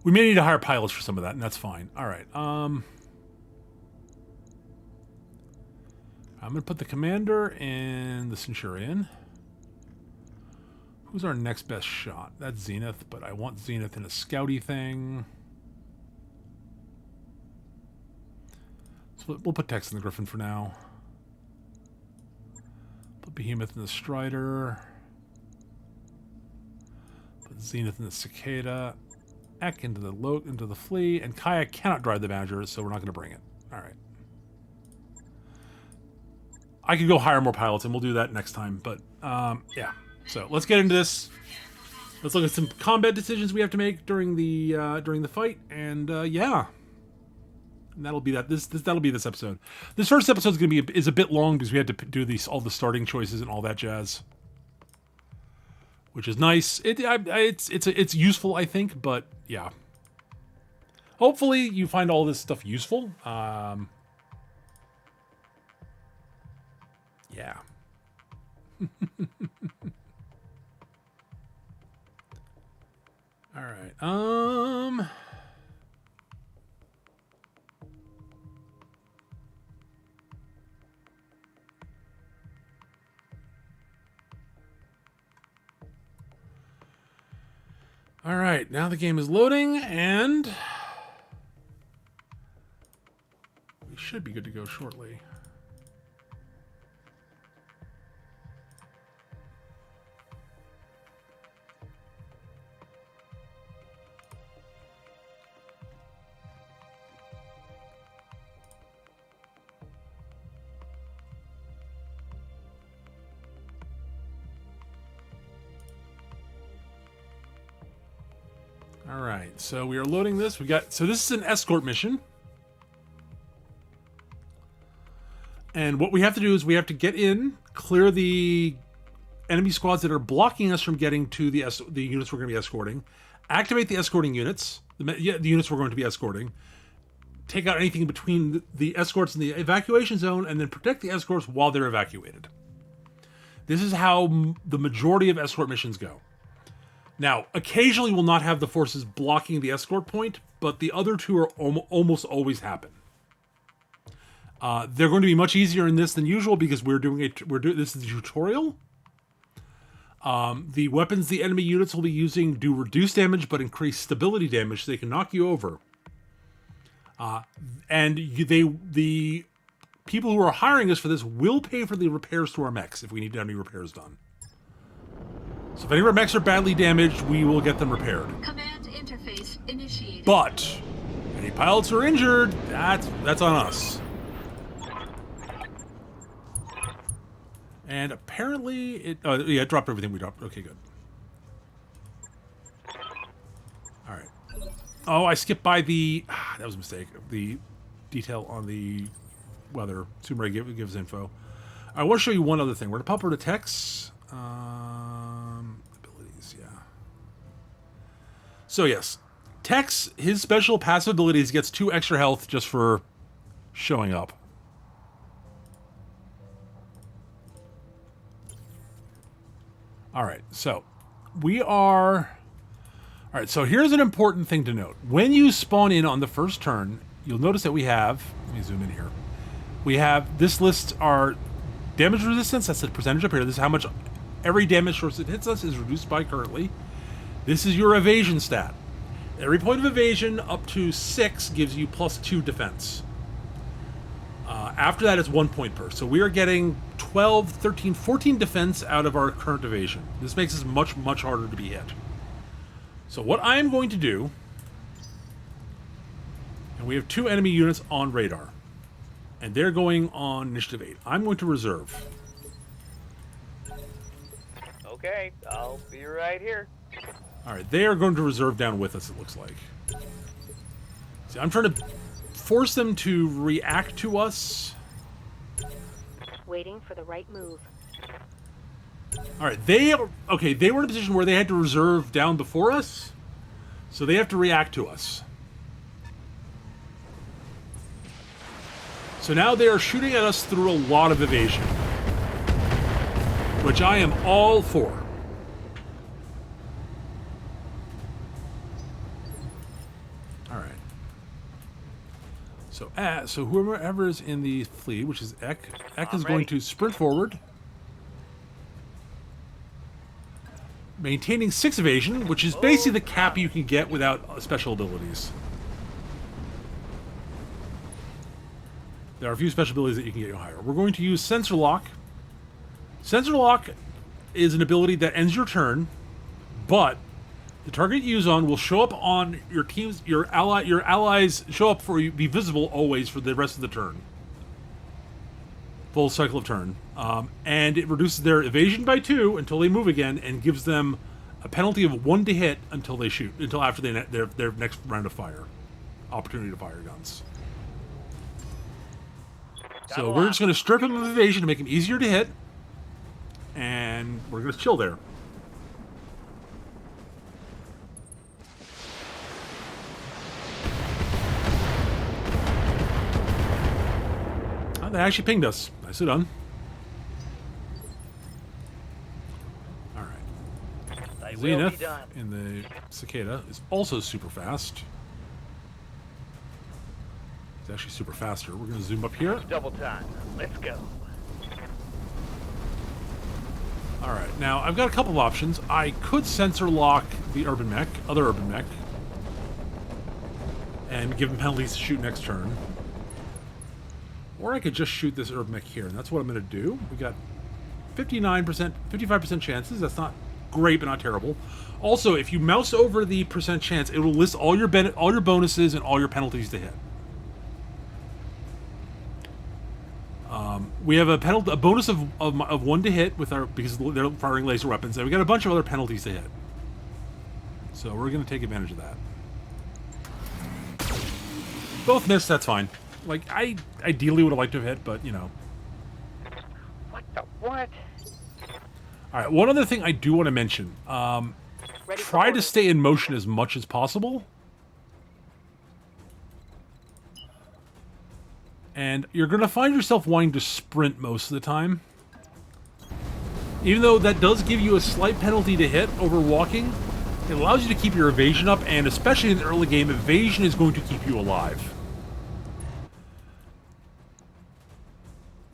we may need to hire pilots for some of that, and that's fine. Alright, I'm going to put the commander in the Centurion. Who's our next best shot? That's Zenith, but I want Zenith in a scouty thing. So we'll put Tex in the Griffin for now. Put Behemoth in the Strider. Put Zenith in the Cicada. Eck into the Flea. And Kaya cannot drive the Badger, so we're not going to bring it. Alright. I could go hire more pilots, and we'll do that next time. But, yeah. So, let's get into this. Let's look at some combat decisions we have to make during the fight. And, yeah. And that'll be that. That'll be this episode. This first episode is a bit long because we had to do all the starting choices and all that jazz, which is nice. It's useful, I think, but yeah. Hopefully, you find all this stuff useful. Yeah. All right. All right, now the game is loading, and we should be good to go shortly. All right, so we are loading this. So this is an escort mission. And what we have to do is we have to get in, clear the enemy squads that are blocking us from getting to the units we're going to be escorting, activate the escorting units, the units we're going to be escorting, take out anything between the escorts and the evacuation zone, and then protect the escorts while they're evacuated. This is how the majority of escort missions go. Now, occasionally we'll not have the forces blocking the escort point, but the other two are almost always happen. They're going to be much easier in this than usual because this is a tutorial. The weapons the enemy units will be using do reduce damage but increase stability damage, so they can knock you over. The people who are hiring us for this will pay for the repairs to our mechs if we need any repairs done. So if any of our mechs are badly damaged, we will get them repaired. Command interface initiated. But any pilots who are injured, that's on us. And apparently it dropped everything we dropped. Okay, good. All right. Oh, I skipped by that was a mistake. The detail on the weather. Sumeray gives info. I want to show you one other thing. We're going to pop over to Tech's abilities, yeah. So yes, Tech's, his special passive abilities gets 2 extra health just for showing up. All right, so so here's an important thing to note. When you spawn in on the first turn, you'll notice that we have, let me zoom in here. We have, this lists our damage resistance, that's the percentage up here. This is how much every damage source that hits us is reduced by currently. This is your evasion stat. Every point of evasion up to 6 gives you +2 defense. After that, it's 1 point per. So we are getting 12, 13, 14 defense out of our current evasion. This makes us much, much harder to be hit. So what I am going to do, and we have 2 enemy units on radar, and they're going on initiative 8. I'm going to reserve. Okay, I'll be right here. All right, they are going to reserve down with us, it looks like. See, I'm trying to force them to react to us. Waiting for the right move. All right, they were in a position where they had to reserve down before us, so they have to react to us. So now they are shooting at us through a lot of evasion, which I am all for. All right. So whoever is in the Flea, which is Ek is going to sprint forward, maintaining 6 evasion, which is basically the cap you can get without special abilities. There are a few special abilities that you can get higher. We're going to use Sensor Lock. Sensor Lock is an ability that ends your turn, but the target you use on will show up on your team's, your allies show up for you, be visible always for the rest of the turn. Full cycle of turn. And it reduces their evasion by 2 until they move again, and gives them a penalty of 1 to hit until they shoot, until after their next round of fire. Opportunity to fire guns. So we're just going to strip him of evasion to make him easier to hit, and we're going to chill there. Oh, they actually pinged us. Nicely done. All right. Zenith in the Cicada is also super fast. It's actually super faster. We're going to zoom up here. Double time. Let's go. All right. Now, I've got a couple of options. I could sensor lock the other urban mech, and give him penalties to shoot next turn. Or I could just shoot this urban mech here, and that's what I'm going to do. We got 59%, 55% chances. That's not great, but not terrible. Also, if you mouse over the percent chance, it will list all your bonuses and all your penalties to hit. We have a bonus of 1 to hit with because they're firing laser weapons, and we got a bunch of other penalties to hit. So we're going to take advantage of that. Both missed, that's fine. Like, I ideally would have liked to have hit, but, you know. What? Alright, one other thing I do want to mention. Try to stay in motion as much as possible. And you're going to find yourself wanting to sprint most of the time. Even though that does give you a slight penalty to hit over walking, it allows you to keep your evasion up, and especially in the early game, evasion is going to keep you alive.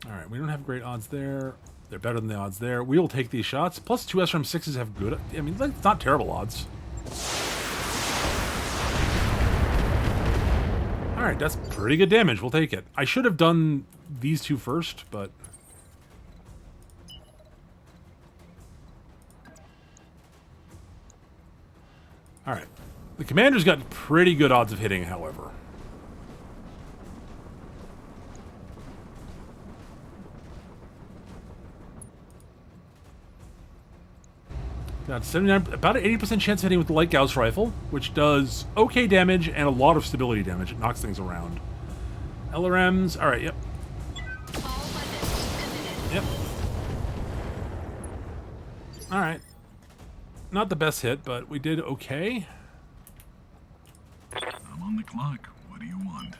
All right, we don't have great odds there. They're better than the odds there. We will take these shots. Plus, 2 SRM6s have good... I mean, it's not terrible odds. All right, that's pretty good damage. We'll take it. I should have done these two first, but... All right. The commander's got pretty good odds of hitting, however. Got 79, about an 80% chance of hitting with the light Gauss rifle, which does okay damage and a lot of stability damage. It knocks things around. LRMs, all right, yep. Yep. All right. Not the best hit, but we did okay. I'm on the clock. What do you want?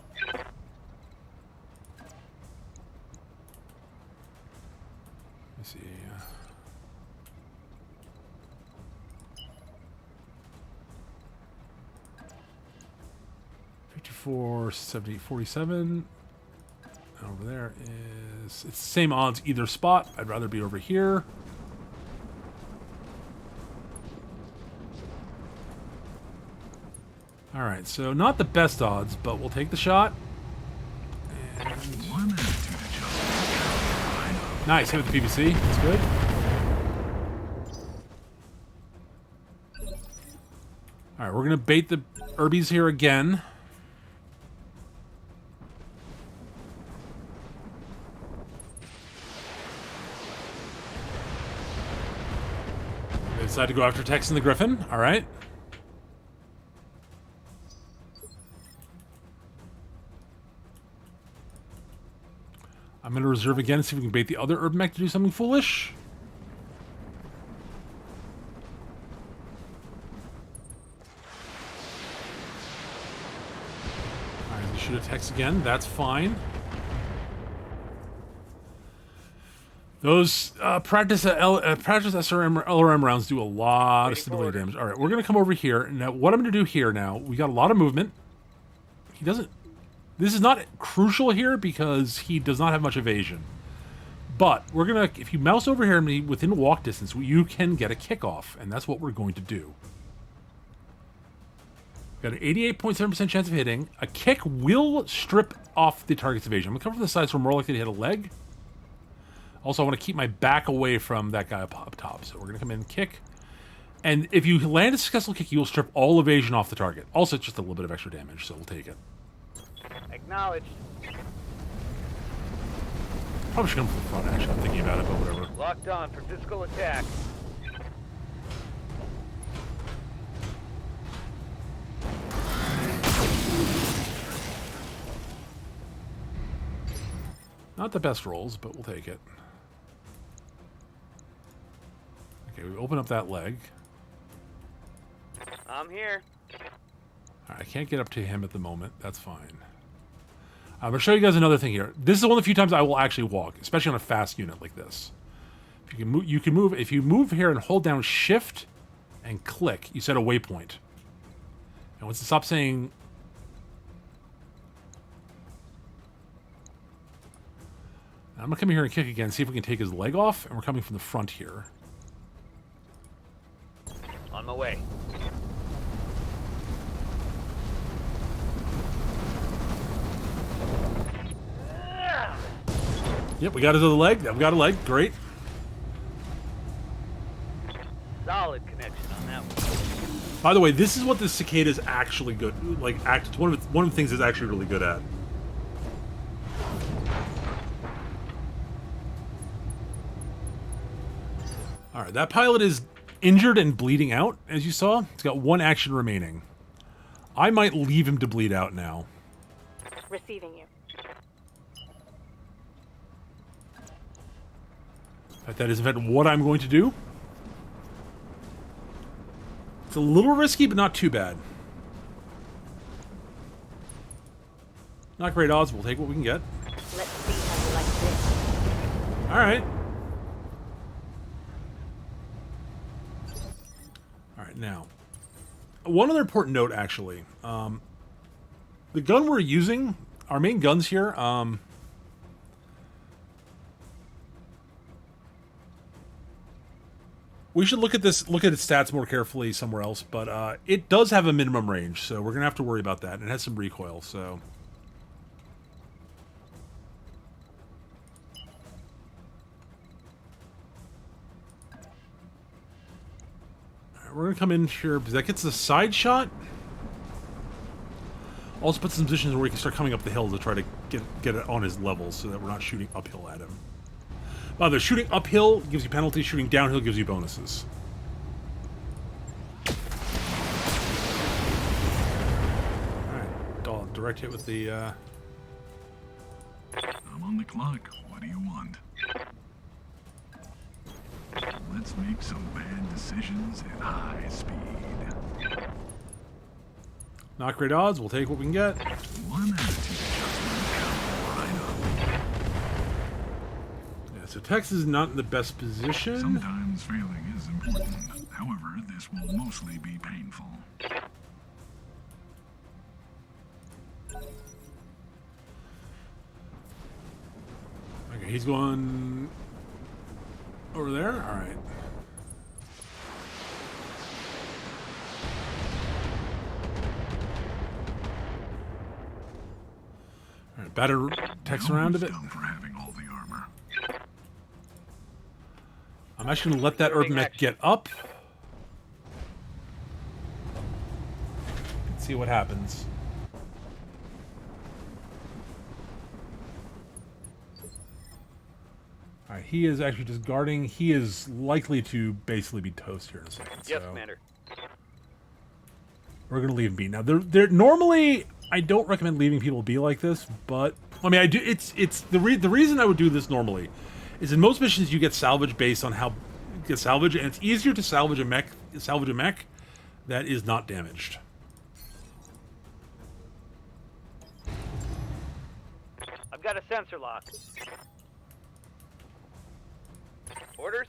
Let's see. 54, 70, 47. Over there is... It's the same odds either spot. I'd rather be over here. Alright, so not the best odds, but we'll take the shot. And... Nice, hit with the PVC. That's good. Alright, we're going to bait the Herbies here again. They decide to go after Tex and the Griffin. Alright. I'm going to reserve again and see if we can bait the other Herb Mech to do something foolish. Alright, shoot a Tex again. That's fine. Those practice SRM LRM rounds do a lot of stability damage. Alright, we're going to come over here. Now, what I'm going to do here now, we got a lot of movement. He doesn't... This is not crucial here because he does not have much evasion. But we're going to... If you mouse over here and be within walk distance, you can get a kickoff. And that's what we're going to do. Got an 88.7% chance of hitting. A kick will strip off the target's evasion. I'm going to come from the side so we're more likely to hit a leg. Also, I want to keep my back away from that guy up top. So we're going to come in and kick. And if you land a successful kick, you will strip all evasion off the target. Also, it's just a little bit of extra damage, so we'll take it. Acknowledged. Probably should come from the front, actually. I'm thinking about it, but whatever. Locked on for physical attack. Not the best rolls, but we'll take it. Okay, we open up that leg. I'm here. Alright, I can't get up to him at the moment. That's fine. I'm going to show you guys another thing here. This is one of the few times I will actually walk, especially on a fast unit like this. If you can move. If you move here and hold down Shift and click, you set a waypoint. And once it stops saying... I'm going to come here and kick again, see if we can take his leg off, and we're coming from the front here. On my way. Yep, we got his other leg. We got a leg. Great. Solid connection on that one. By the way, this is what the Cicada is actually good. Like, it's one of the things it's actually really good at. All right, that pilot is injured and bleeding out, as you saw. It's got one action remaining. I might leave him to bleed out now. Receiving you. But that is, in fact, what I'm going to do. It's a little risky, but not too bad. Not great odds. We'll take what we can get. Let's see how you like this. All right. All right, now. One other important note, actually. The gun we're using, our main guns here, We should look at this. Look at its stats more carefully somewhere else. But it does have a minimum range, so we're gonna have to worry about that. And it has some recoil, so. We're going to come in here because that gets a side shot. Also puts some positions where we can start coming up the hill to try to get it on his level so that we're not shooting uphill at him. By the way, shooting uphill gives you penalties, shooting downhill gives you bonuses. Alright, direct hit with the... I'm on the clock. What do you want? Let's make some bad decisions at high speed. Not great odds. We'll take what we can get. One attitude adjustment coming right up. Yeah, so Tex is not in the best position. Sometimes failing is important. However, this will mostly be painful. Okay, he's going over there. All right. All right, BattleTech's around a bit. For having all the armor. I'm actually going to let that urban mech get up. Let's see what happens. Alright, he is actually just guarding. He is likely to basically be toast here in a second. Yes, Commander. We're going to leave him be. Now, they're normally, I don't recommend leaving people be like this, but I mean, I do. It's the reason I would do this normally is in most missions you get salvage based on how you get salvage, and it's easier to salvage a mech that is not damaged. I've got a sensor lock. Orders?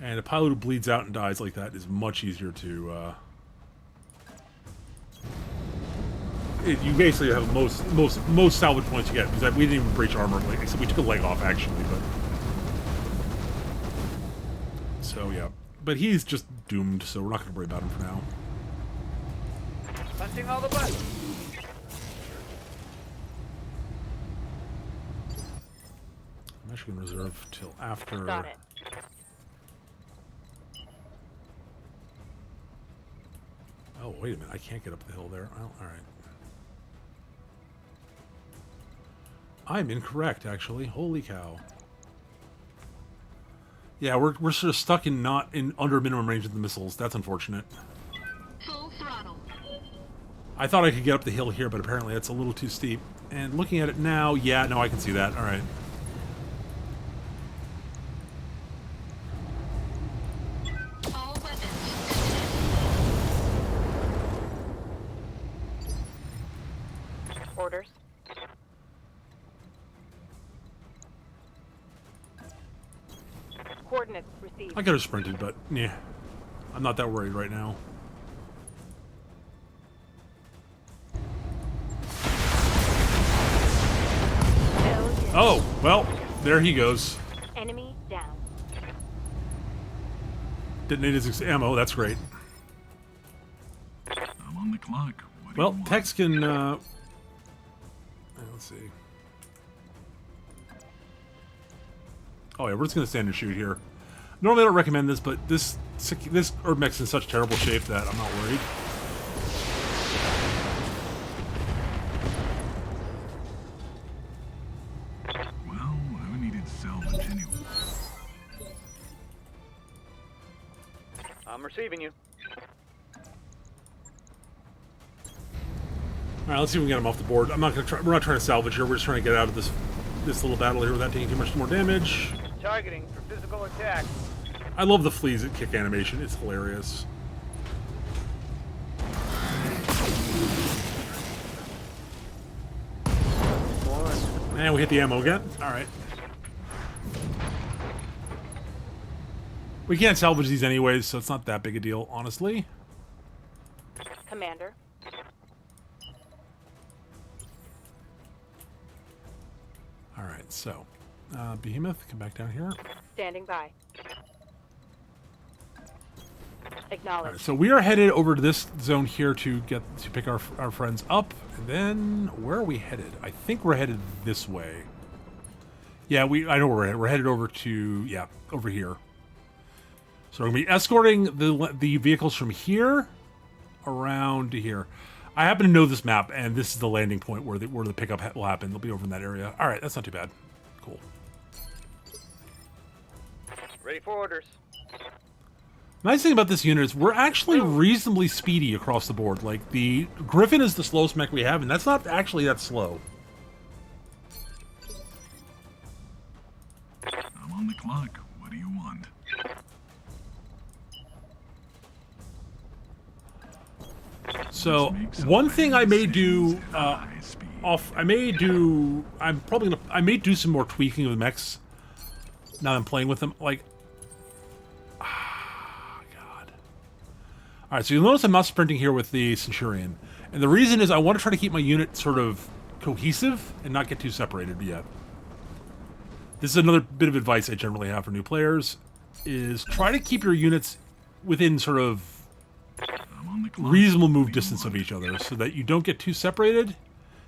And a pilot who bleeds out and dies like that is much easier to. You basically have most salvage points you get because we didn't even breach armor, except we took a leg off actually, but. So yeah, but he's just doomed, so we're not going to worry about him for now. Punching all the buttons. I'm actually going to reserve till after. Got it. Oh, wait a minute. I can't get up the hill there. Well, all right. I'm incorrect, actually. Holy cow. Yeah, we're sort of stuck in under minimum range of the missiles. That's unfortunate. Full throttle. I thought I could get up the hill here, but apparently it's a little too steep. And looking at it now, yeah, no, I can see that. All right. All weapons. Orders. Coordinates received. I could have sprinted, but yeah, I'm not that worried right now. Oh, well, there he goes. Enemy down. Detonated his ammo, that's great. I'm on the clock. What do Well, you want? Tex can, let's see. Oh yeah, we're just gonna stand and shoot here. Normally I don't recommend this, but this herb mech's in such terrible shape that I'm not worried. Well, who needed salvage anyway? I'm receiving you. Alright, let's see if we can get him off the board. We're not trying to salvage here, we're just trying to get out of this little battle here without taking too much more damage. Targeting for physical attack. I love the Flea's kick animation, it's hilarious. And we hit the ammo again. Alright. We can't salvage these anyways, so it's not that big a deal, honestly. Commander. Alright, so, Behemoth, come back down here. Standing by. Acknowledged. Alright, so we are headed over to this zone here to pick our friends up, and then where are we headed? I think we're headed this way. Yeah, I know where we're headed. We're headed over to over here. So we're gonna be escorting the vehicles from here around to here. I happen to know this map, and this is the landing point where the pickup will happen. They'll be over in that area. All right, that's not too bad. Cool. Ready for orders. Nice thing about this unit is we're actually reasonably speedy across the board. Like, the Griffin is the slowest mech we have, and that's not actually that slow. I'm on the clock. What do you want? So one thing I may do I may do some more tweaking of the mechs now that I'm playing with them. Like, God. All right, so you'll notice I'm not sprinting here with the Centurion, and the reason is I want to try to keep my unit sort of cohesive and not get too separated yet. This is another bit of advice I generally have for new players: is try to keep your units within sort of reasonable move distance of each other so that you don't get too separated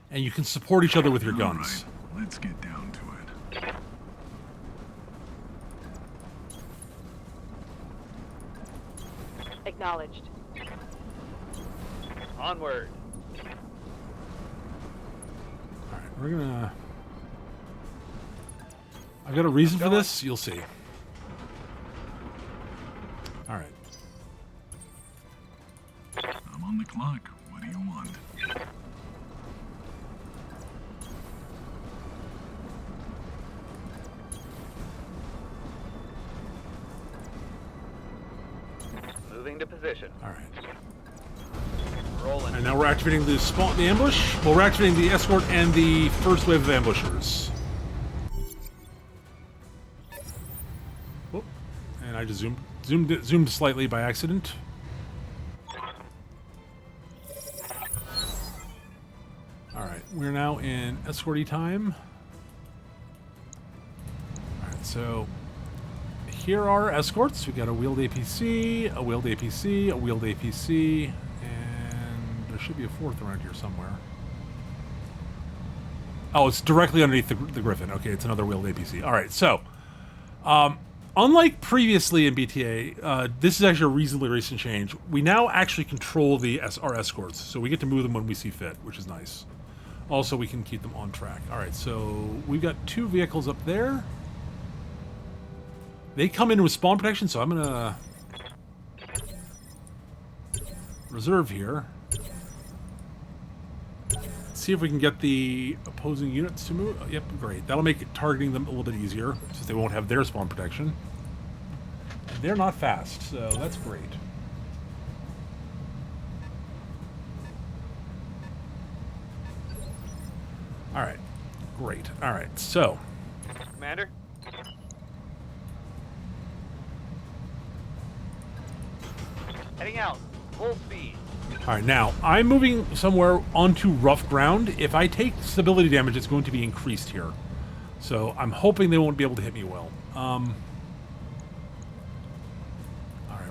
and you can support each other with your guns. Right, let's get down to it. Acknowledged. Onward. Alright, we're gonna... I've got a reason for this, you'll see. Alright. I'm on the clock. What do you want? Moving to position. Alright. Rolling. And now we're activating the ambush. Well, we're activating the escort and the first wave of ambushers. Whoop. And I just zoomed slightly by accident. Alright, we're now in escorty time. Alright, so here are our escorts. We got a wheeled APC, a wheeled APC, a wheeled APC, and there should be a fourth around here somewhere. Oh, it's directly underneath the Griffin. Okay, it's another wheeled APC. Alright, so unlike previously in BTA, this is actually a reasonably recent change. We now actually control our escorts, so we get to move them when we see fit, which is nice. Also, we can keep them on track. Alright, so we've got two vehicles up there. They come in with spawn protection, so I'm gonna reserve here. See if we can get the opposing units to move. Oh, yep, great. That'll make targeting them a little bit easier, since they won't have their spawn protection. And they're not fast, so that's great. Alright, great. Alright, so... Commander? Heading out. Full speed. Alright, now, I'm moving somewhere onto rough ground. If I take stability damage, it's going to be increased here. So, I'm hoping they won't be able to hit me well. Alright,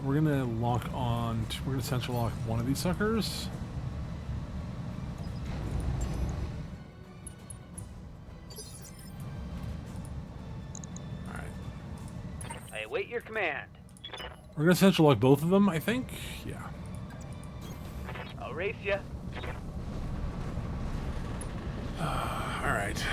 we're gonna we're gonna central lock one of these suckers. I await your command. We're gonna central lock both of them, I think. Yeah. I'll race ya. Alright.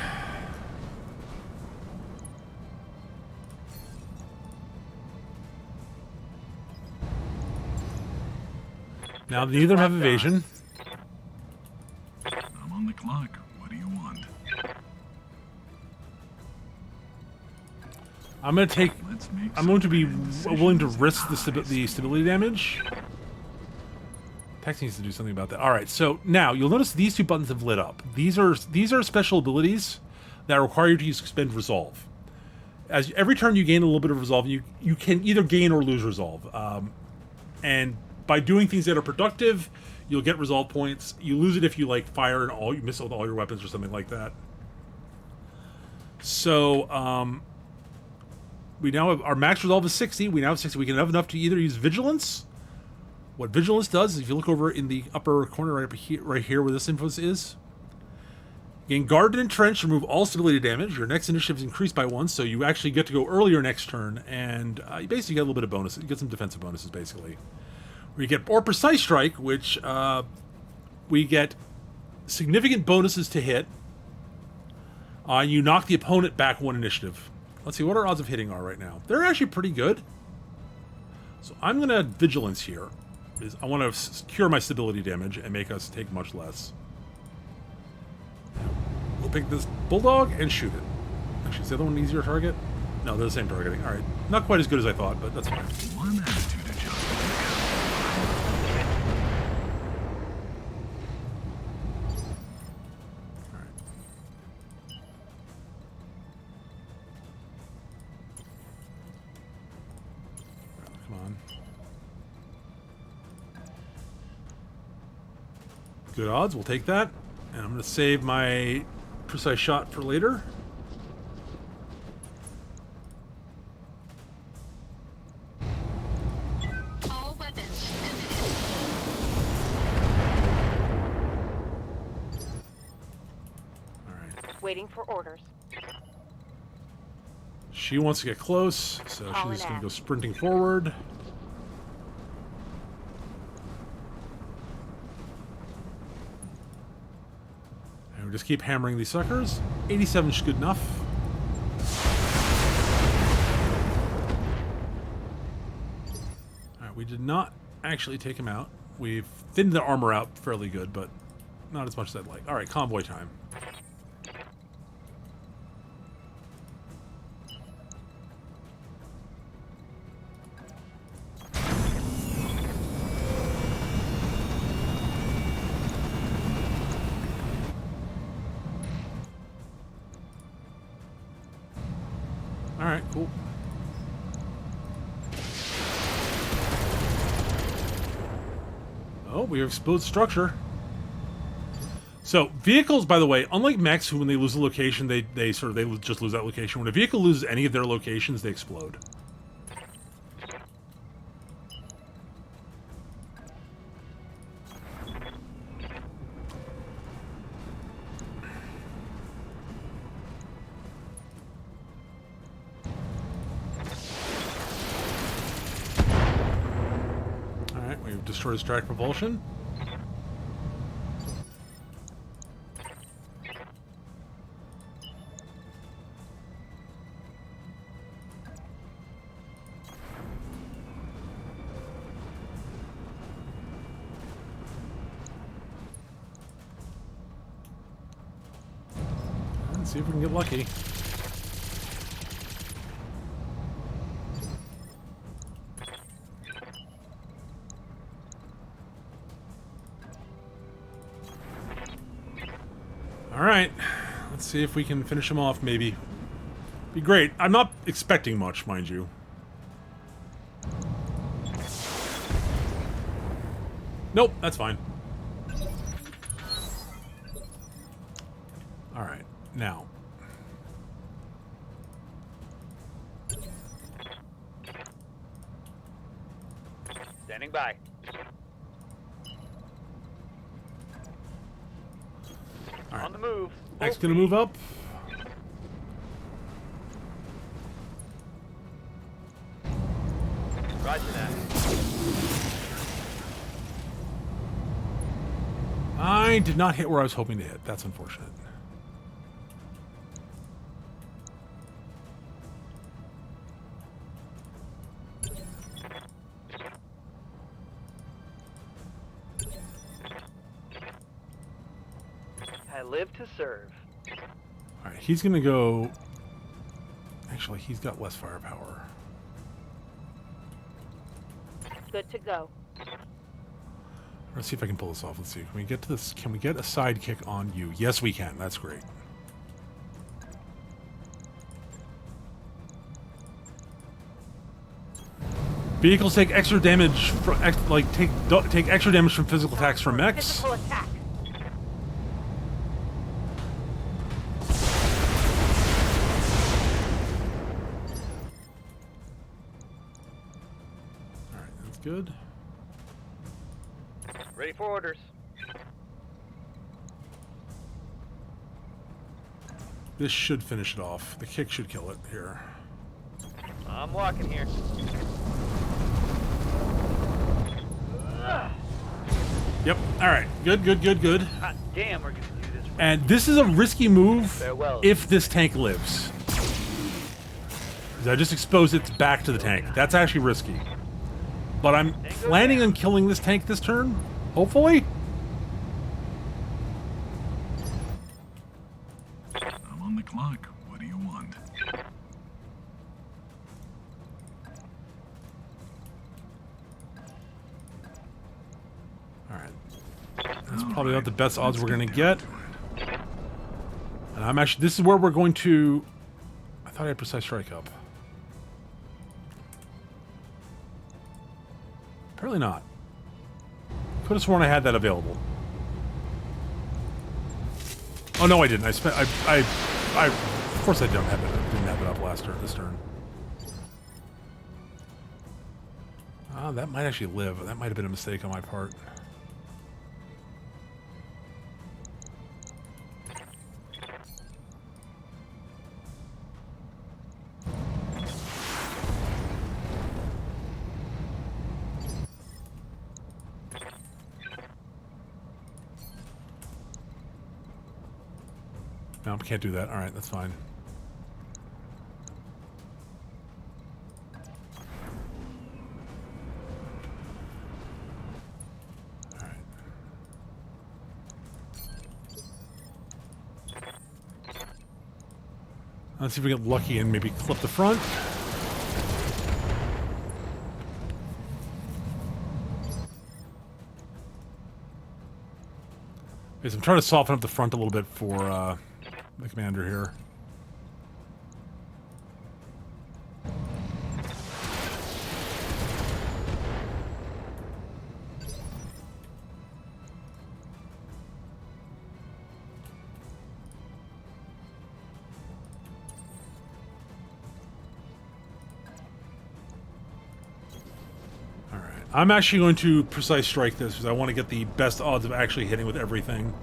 Now, neither of them have evasion. I'm on the clock. What do you want? I'm going to be willing to risk the stability damage. Tex needs to do something about that. All right, so now you'll notice these two buttons have lit up. These are special abilities that require you to expend resolve. As every turn you gain a little bit of resolve, you can either gain or lose resolve. And by doing things that are productive, you'll get resolve points. You lose it if you fire and you miss with all your weapons or something like that. So we now have our max resolve is 60. We now have 60. We can have enough to either use vigilance What Vigilance does is, if you look over in the upper corner right here where this info is, gain Guard and Entrench, remove all stability damage. Your next initiative is increased by 1, so you actually get to go earlier next turn, and you basically get a little bit of bonus. You get some defensive bonuses, basically. We get or Precise Strike, which we get significant bonuses to hit. You knock the opponent back 1 initiative. Let's see what our odds of hitting are right now. They're actually pretty good. So I'm going to Vigilance here. I want to secure my stability damage and make us take much less. We'll pick this Bulldog and shoot it. Actually, is the other one an easier target? No, they're the same targeting. Alright. Not quite as good as I thought, but that's fine. One attitude adjustment. Alright. Come on. Good odds, we'll take that. And I'm going to save my precise shot for later. All weapons Alright. Waiting for orders. She wants to get close, so she's just going to go sprinting forward. And we just keep hammering these suckers. 87 is good enough. Alright, we did not actually take him out. We've thinned the armor out fairly good, but not as much as I'd like. Alright, convoy time. Alright, cool. Oh, we have exposed structure. So, vehicles, by the way, unlike mechs, who when they lose a location, they just lose that location. When a vehicle loses any of their locations, they explode. We've destroyed distract propulsion. Let's see if we can get lucky. Alright, let's see if we can finish him off, maybe. Be great. I'm not expecting much, mind you. Nope, that's fine. Alright, now. Standing by. Right. On the move. X gonna move up. Roger that. I did not hit where I was hoping to hit. That's unfortunate. I live to serve. Alright, he's gonna go... Actually, he's got less firepower. Good to go. Let's see if I can pull this off. Let's see. Can we get to this? Can we get a sidekick on you? Yes, we can. That's great. Vehicles take extra damage from take extra damage from physical attacks from mechs. Physical attack. All right, that's good. Ready for orders. This should finish it off. The kick should kill it here. I'm walking here. Yep. All right. Good, good, good, good. Hot damn, we're gonna do this. And this is a risky move Farewell. if this tank lives. 'Cause I just exposed its back to the tank. That's actually risky. But I'm planning on killing this tank this turn. Hopefully. I'm on the clock. What do you want? Alright. That's probably not the best odds we're going to get. And I'm actually... This is where we're going to... I thought I had Precise Strike up. Apparently not. Could have sworn I had that available. Oh no, I didn't. I spent. Of course, I don't have it. Didn't have it up last turn. This turn. Ah, that might actually live. That might have been a mistake on my part. No, can't do that. All right, that's fine. All right. Let's see if we get lucky and maybe clip the front. Okay, so I'm trying to soften up the front a little bit for the commander here. Alright, I'm actually going to Precise Strike this because I want to get the best odds of actually hitting with everything.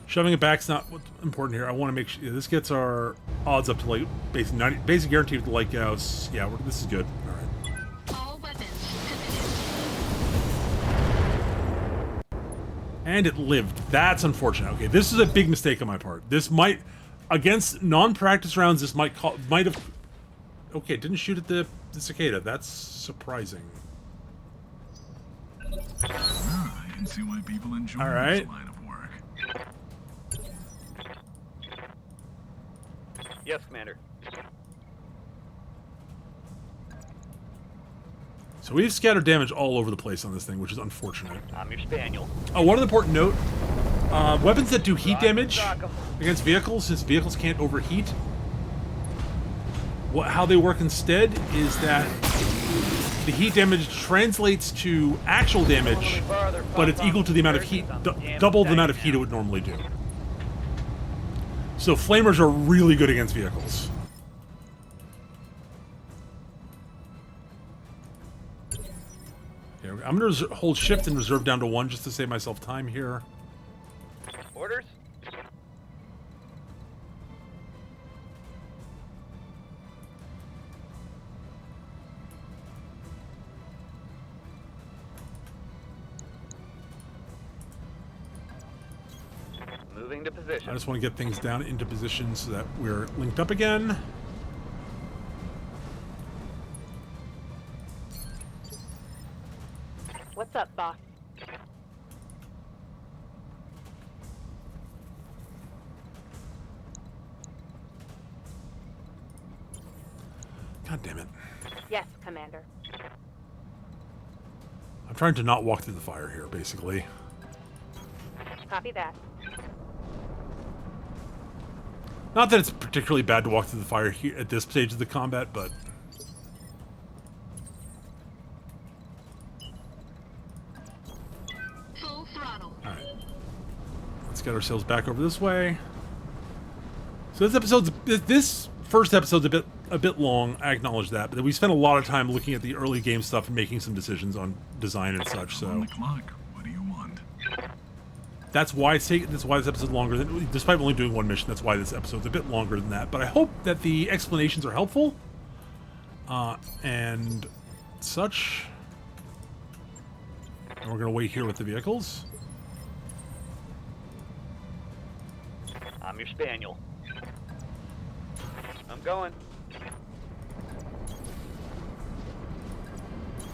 Shoving it back's not what's important here. I want to make sure this gets our odds up to like basic guarantee with the light gauss. Yeah, this is good. All right. All weapons And it lived. That's unfortunate. Okay, this is a big mistake on my part. This might, against non-practice rounds, this might have. Okay, it didn't shoot at the cicada. That's surprising. I can see why people enjoy All right. this line of work. Yes, Commander. So we've scattered damage all over the place on this thing, which is unfortunate. I'm your spaniel. Oh, one important note. Weapons that do heat damage against vehicles, since vehicles can't overheat, how they work instead is that the heat damage translates to actual damage, but it's equal to the amount of heat, double the amount of heat it would normally do. So flamers are really good against vehicles. Okay, I'm going to hold shift and reserve down to 1 just to save myself time here. Orders? Moving to position. I just want to get things down into position so that we're linked up again. What's up, boss? God damn it. Yes, Commander. I'm trying to not walk through the fire here, basically. Copy that. Not that it's particularly bad to walk through the fire here at this stage of the combat, but... full throttle. Alright. Let's get ourselves back over this way. So this first episode's a bit long, I acknowledge that, but we spent a lot of time looking at the early game stuff and making some decisions on design and such, On so... the clock. What do you want? That's why it's taking. That's why this episode's longer than. Despite only doing one mission, that's why this episode's a bit longer than that. But I hope that the explanations are helpful. And such. And we're gonna wait here with the vehicles. I'm your spaniel. I'm going.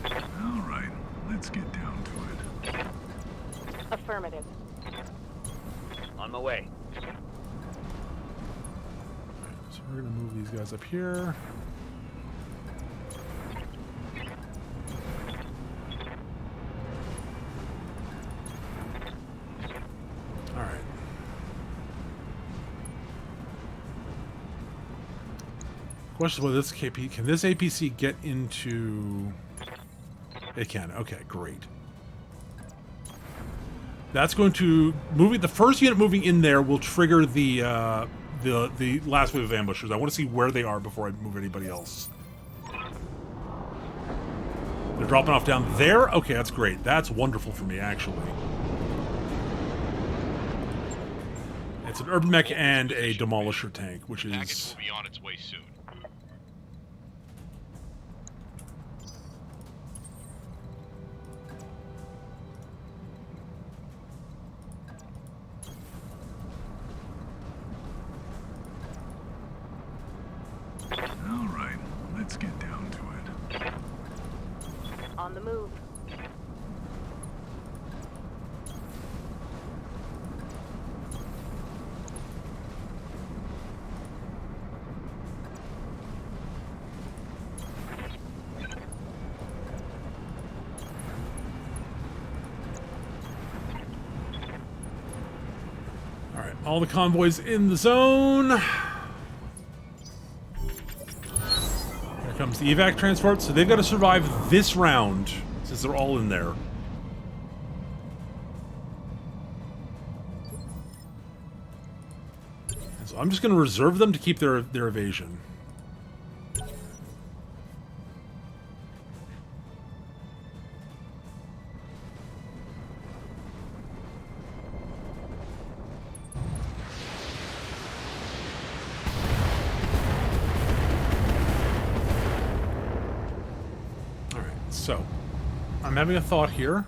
All right, let's get down to it. Affirmative. On my way. So we're gonna move these guys up here. All right. Question about this KP. Can this APC get into... It can. Okay, great. That's going to... The first unit moving in there will trigger the last wave of ambushers. I want to see where they are before I move anybody else. They're dropping off down there? Okay, that's great. That's wonderful for me, actually. It's an urban mech and a demolisher tank, which is... Package will be on its way soon. All right, let's get down to it. On the move. All right, all the convoys in the zone. Here comes the evac transport, so they've got to survive this round, since they're all in there. And so I'm just going to reserve them to keep their evasion. So, I'm having a thought here.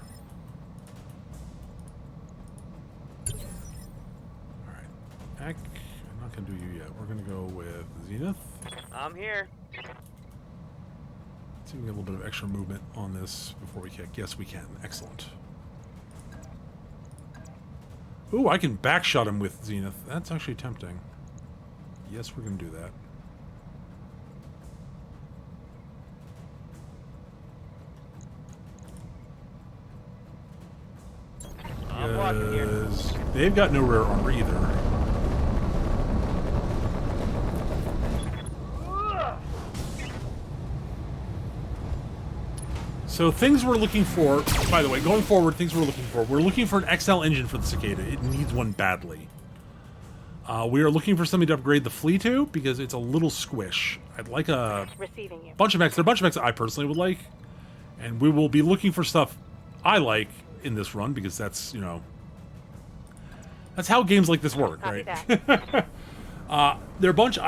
Alright. I'm not going to do you yet. We're going to go with Zenith. I'm here. See if we can get a little bit of extra movement on this before we kick. Yes, we can. Excellent. Ooh, I can backshot him with Zenith. That's actually tempting. Yes, we're going to do that. Because they've got no rear armor either. So things we're looking for, by the way, going forward, things we're looking for an XL engine for the Cicada. It needs one badly. We are looking for something to upgrade the Flea to, because it's a little squish. I'd like a bunch of mechs. There are a bunch of mechs I personally would like. And we will be looking for stuff I like in this run, because that's, you know, that's how games like this work, right? There are a bunch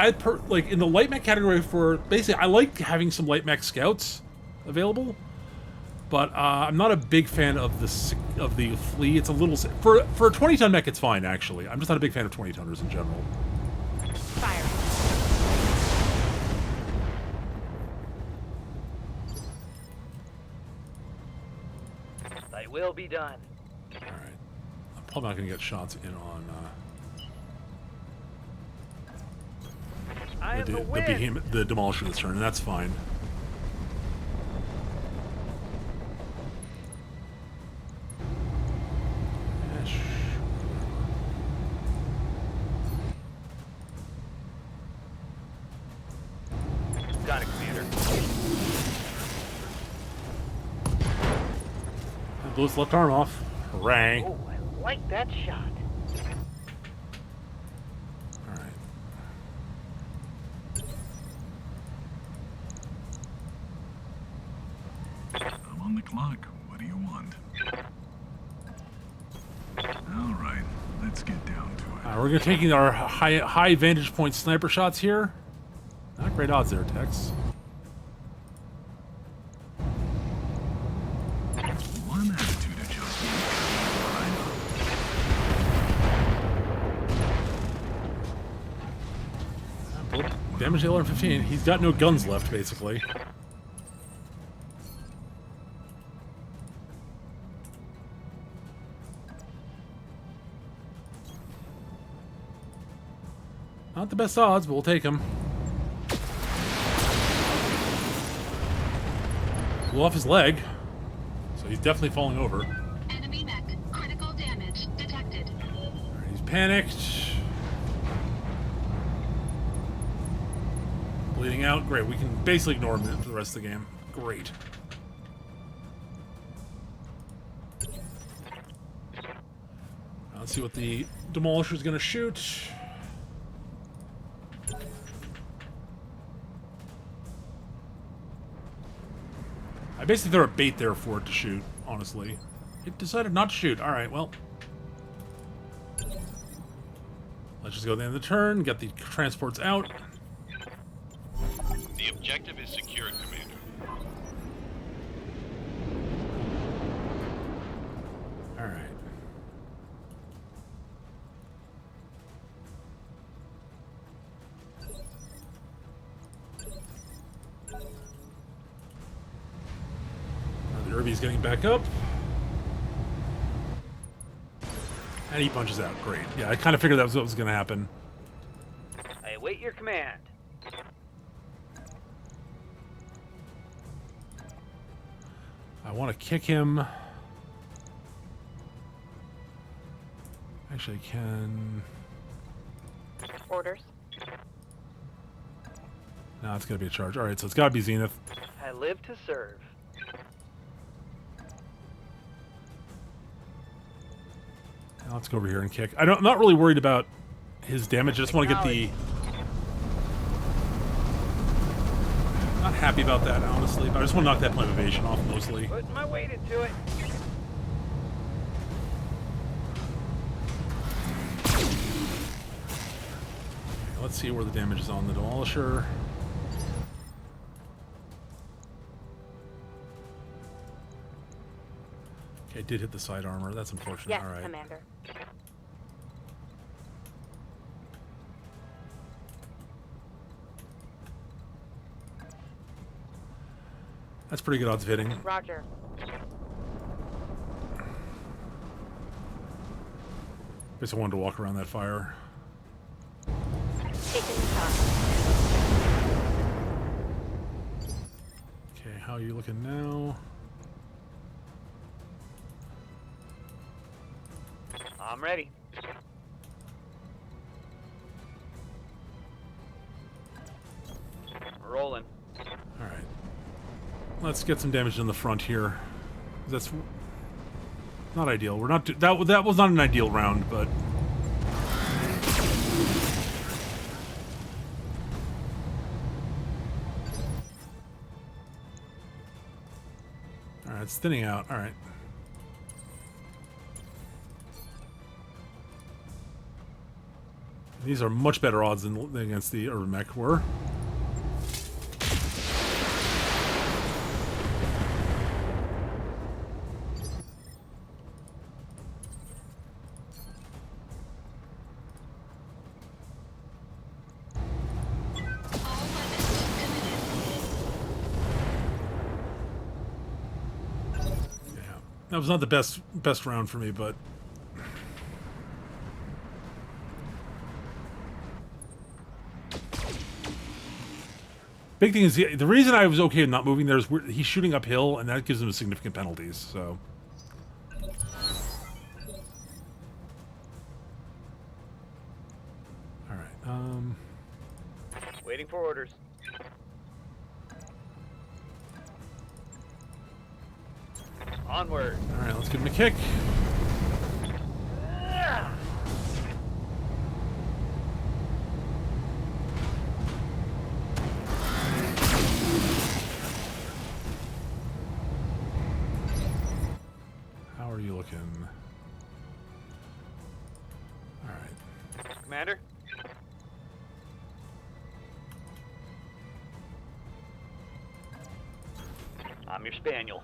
like in the light mech category for basically I like having some light mech scouts available, but I'm not a big fan of the Flea. It's a little for a 20-ton mech it's fine actually. I'm just not a big fan of 20-tonners in general. Fire. Thy will be done. Alright. I'm probably not going to get shots in on the Demolisher this turn, and that's fine. Got it, Commander. Blew his left arm off. Hooray. Oh, I like that shot. Alright. I'm on the clock. What do you want? All right, Let's get down to it. We're going to taking our high vantage point sniper shots here. Not great odds there, Tex. One attitude adjustment. Damage to LR-15. He's got no guns left, basically. Not the best odds, but we'll take him. Blew off his leg, so he's definitely falling over. Enemy mech. Critical damage detected. Alright, he's panicked. Bleeding out. Great. We can basically ignore him for the rest of the game. Great. Now let's see what the Demolisher is going to shoot. I basically threw a bait there for it to shoot, honestly. It decided not to shoot. Alright, well. Let's just go to the end of the turn, get the transports out. The objective is secured, Commander. Alright. The Irby's getting back up. And he punches out. Great. Yeah, I kind of figured that was what was going to happen. I await your command. I want to kick him. Actually, I can... Orders. No, it's going to be a charge. Alright, so it's got to be Zenith. I live to serve. Now let's go over here and kick. I'm not really worried about his damage. I just want to get the... Not happy about that, honestly, but I just want to knock that point of evasion off, mostly. Putting my weight into it. Let's see where the damage is on the Demolisher. Okay, it did hit the side armor. That's unfortunate. Yes, All right. Commander. That's pretty good odds of hitting. Roger. Guess I wanted to walk around that fire. Taking the shot. Okay, how are you looking now? I'm ready. Rolling. All right. Let's get some damage in the front here. That's not ideal. We're not that was not an ideal round, but all right, it's thinning out. All right. These are much better odds than against the Urban Mech were. That was not the best round for me, but big thing is the reason I was okay with not moving there is he's shooting uphill, and that gives him significant penalties. So, all right. Waiting for orders. Onward. All right, let's give him a kick. How are you looking? I'm your spaniel.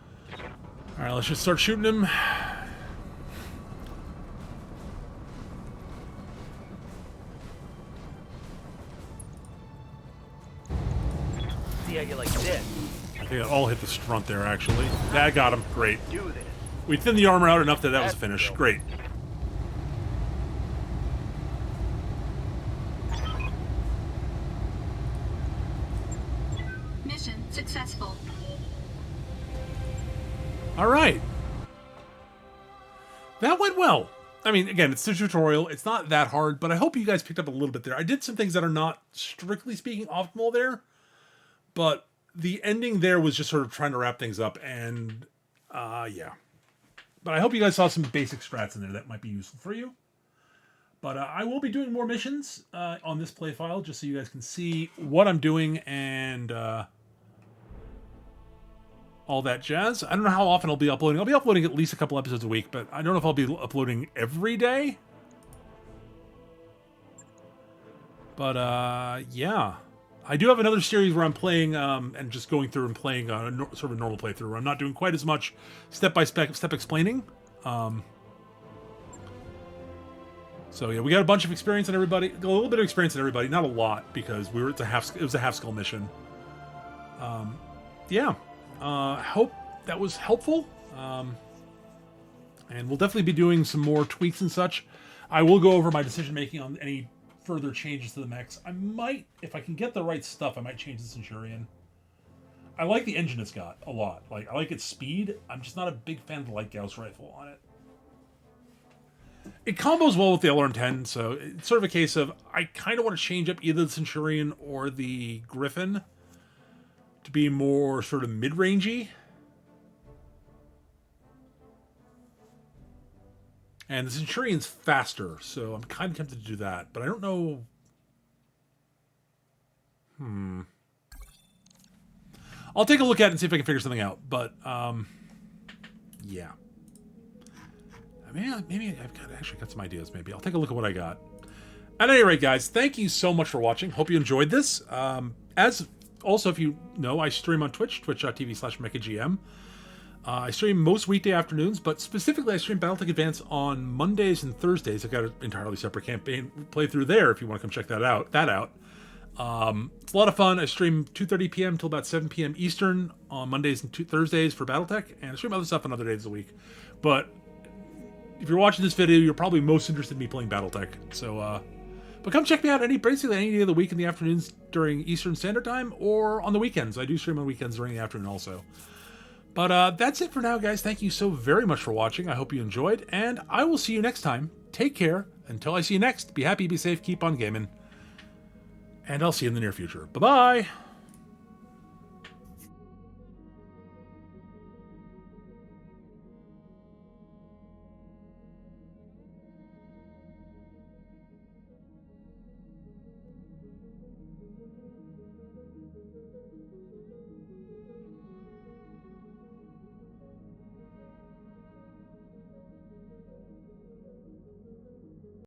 All right, let's just start shooting him. See how you like this? I think it all hit the front there, actually. That got him. Great. Do this. We thinned the armor out enough that that was a finish. Great. Mission successful. All right. That went well. I mean, again, it's a tutorial. It's not that hard, but I hope you guys picked up a little bit there. I did some things that are not, strictly speaking, optimal there, but the ending there was just sort of trying to wrap things up, and yeah. But I hope you guys saw some basic strats in there that might be useful for you. But I will be doing more missions on this play file, just so you guys can see what I'm doing and all that jazz. I don't know how often I'll be uploading. I'll be uploading at least a couple episodes a week, but I don't know if I'll be uploading every day. But yeah. I do have another series where I'm playing and just going through and playing sort of a normal playthrough. I'm not doing quite as much step-by-step explaining. So yeah, we got a bunch of experience on everybody. A little bit of experience on everybody, not a lot, because it was a half skull mission. Yeah. Hope that was helpful. And we'll definitely be doing some more tweaks and such. I will go over my decision making on any further changes to the mechs. I might, if I can get the right stuff, I might change the Centurion. I like the engine it's got a lot. Like, I like its speed. I'm just not a big fan of the light Gauss rifle on it. It combos well with the LRM-10, so it's sort of a case of I kind of want to change up either the Centurion or the Griffin to be more sort of mid-rangey. And the Centurion's faster, so I'm kind of tempted to do that. But I don't know... I'll take a look at it and see if I can figure something out. But, yeah. Maybe I've actually got some ideas, maybe. I'll take a look at what I got. At any rate, guys, thank you so much for watching. Hope you enjoyed this. Also, if you know, I stream on Twitch, twitch.tv/MechaGM. I stream most weekday afternoons, but specifically I stream BattleTech Advanced on Mondays and Thursdays. I've got an entirely separate campaign playthrough there if you want to come check that out. It's a lot of fun. I stream 2:30 p.m. till about 7 p.m. Eastern on Mondays and Thursdays for BattleTech, and I stream other stuff on other days of the week. But if you're watching this video, you're probably most interested in me playing BattleTech. So, but come check me out basically any day of the week in the afternoons during Eastern Standard Time or on the weekends. I do stream on weekends during the afternoon also. But that's it for now, guys. Thank you so very much for watching. I hope you enjoyed, and I will see you next time. Take care. Until I see you next, be happy, be safe, keep on gaming. And I'll see you in the near future. Bye-bye!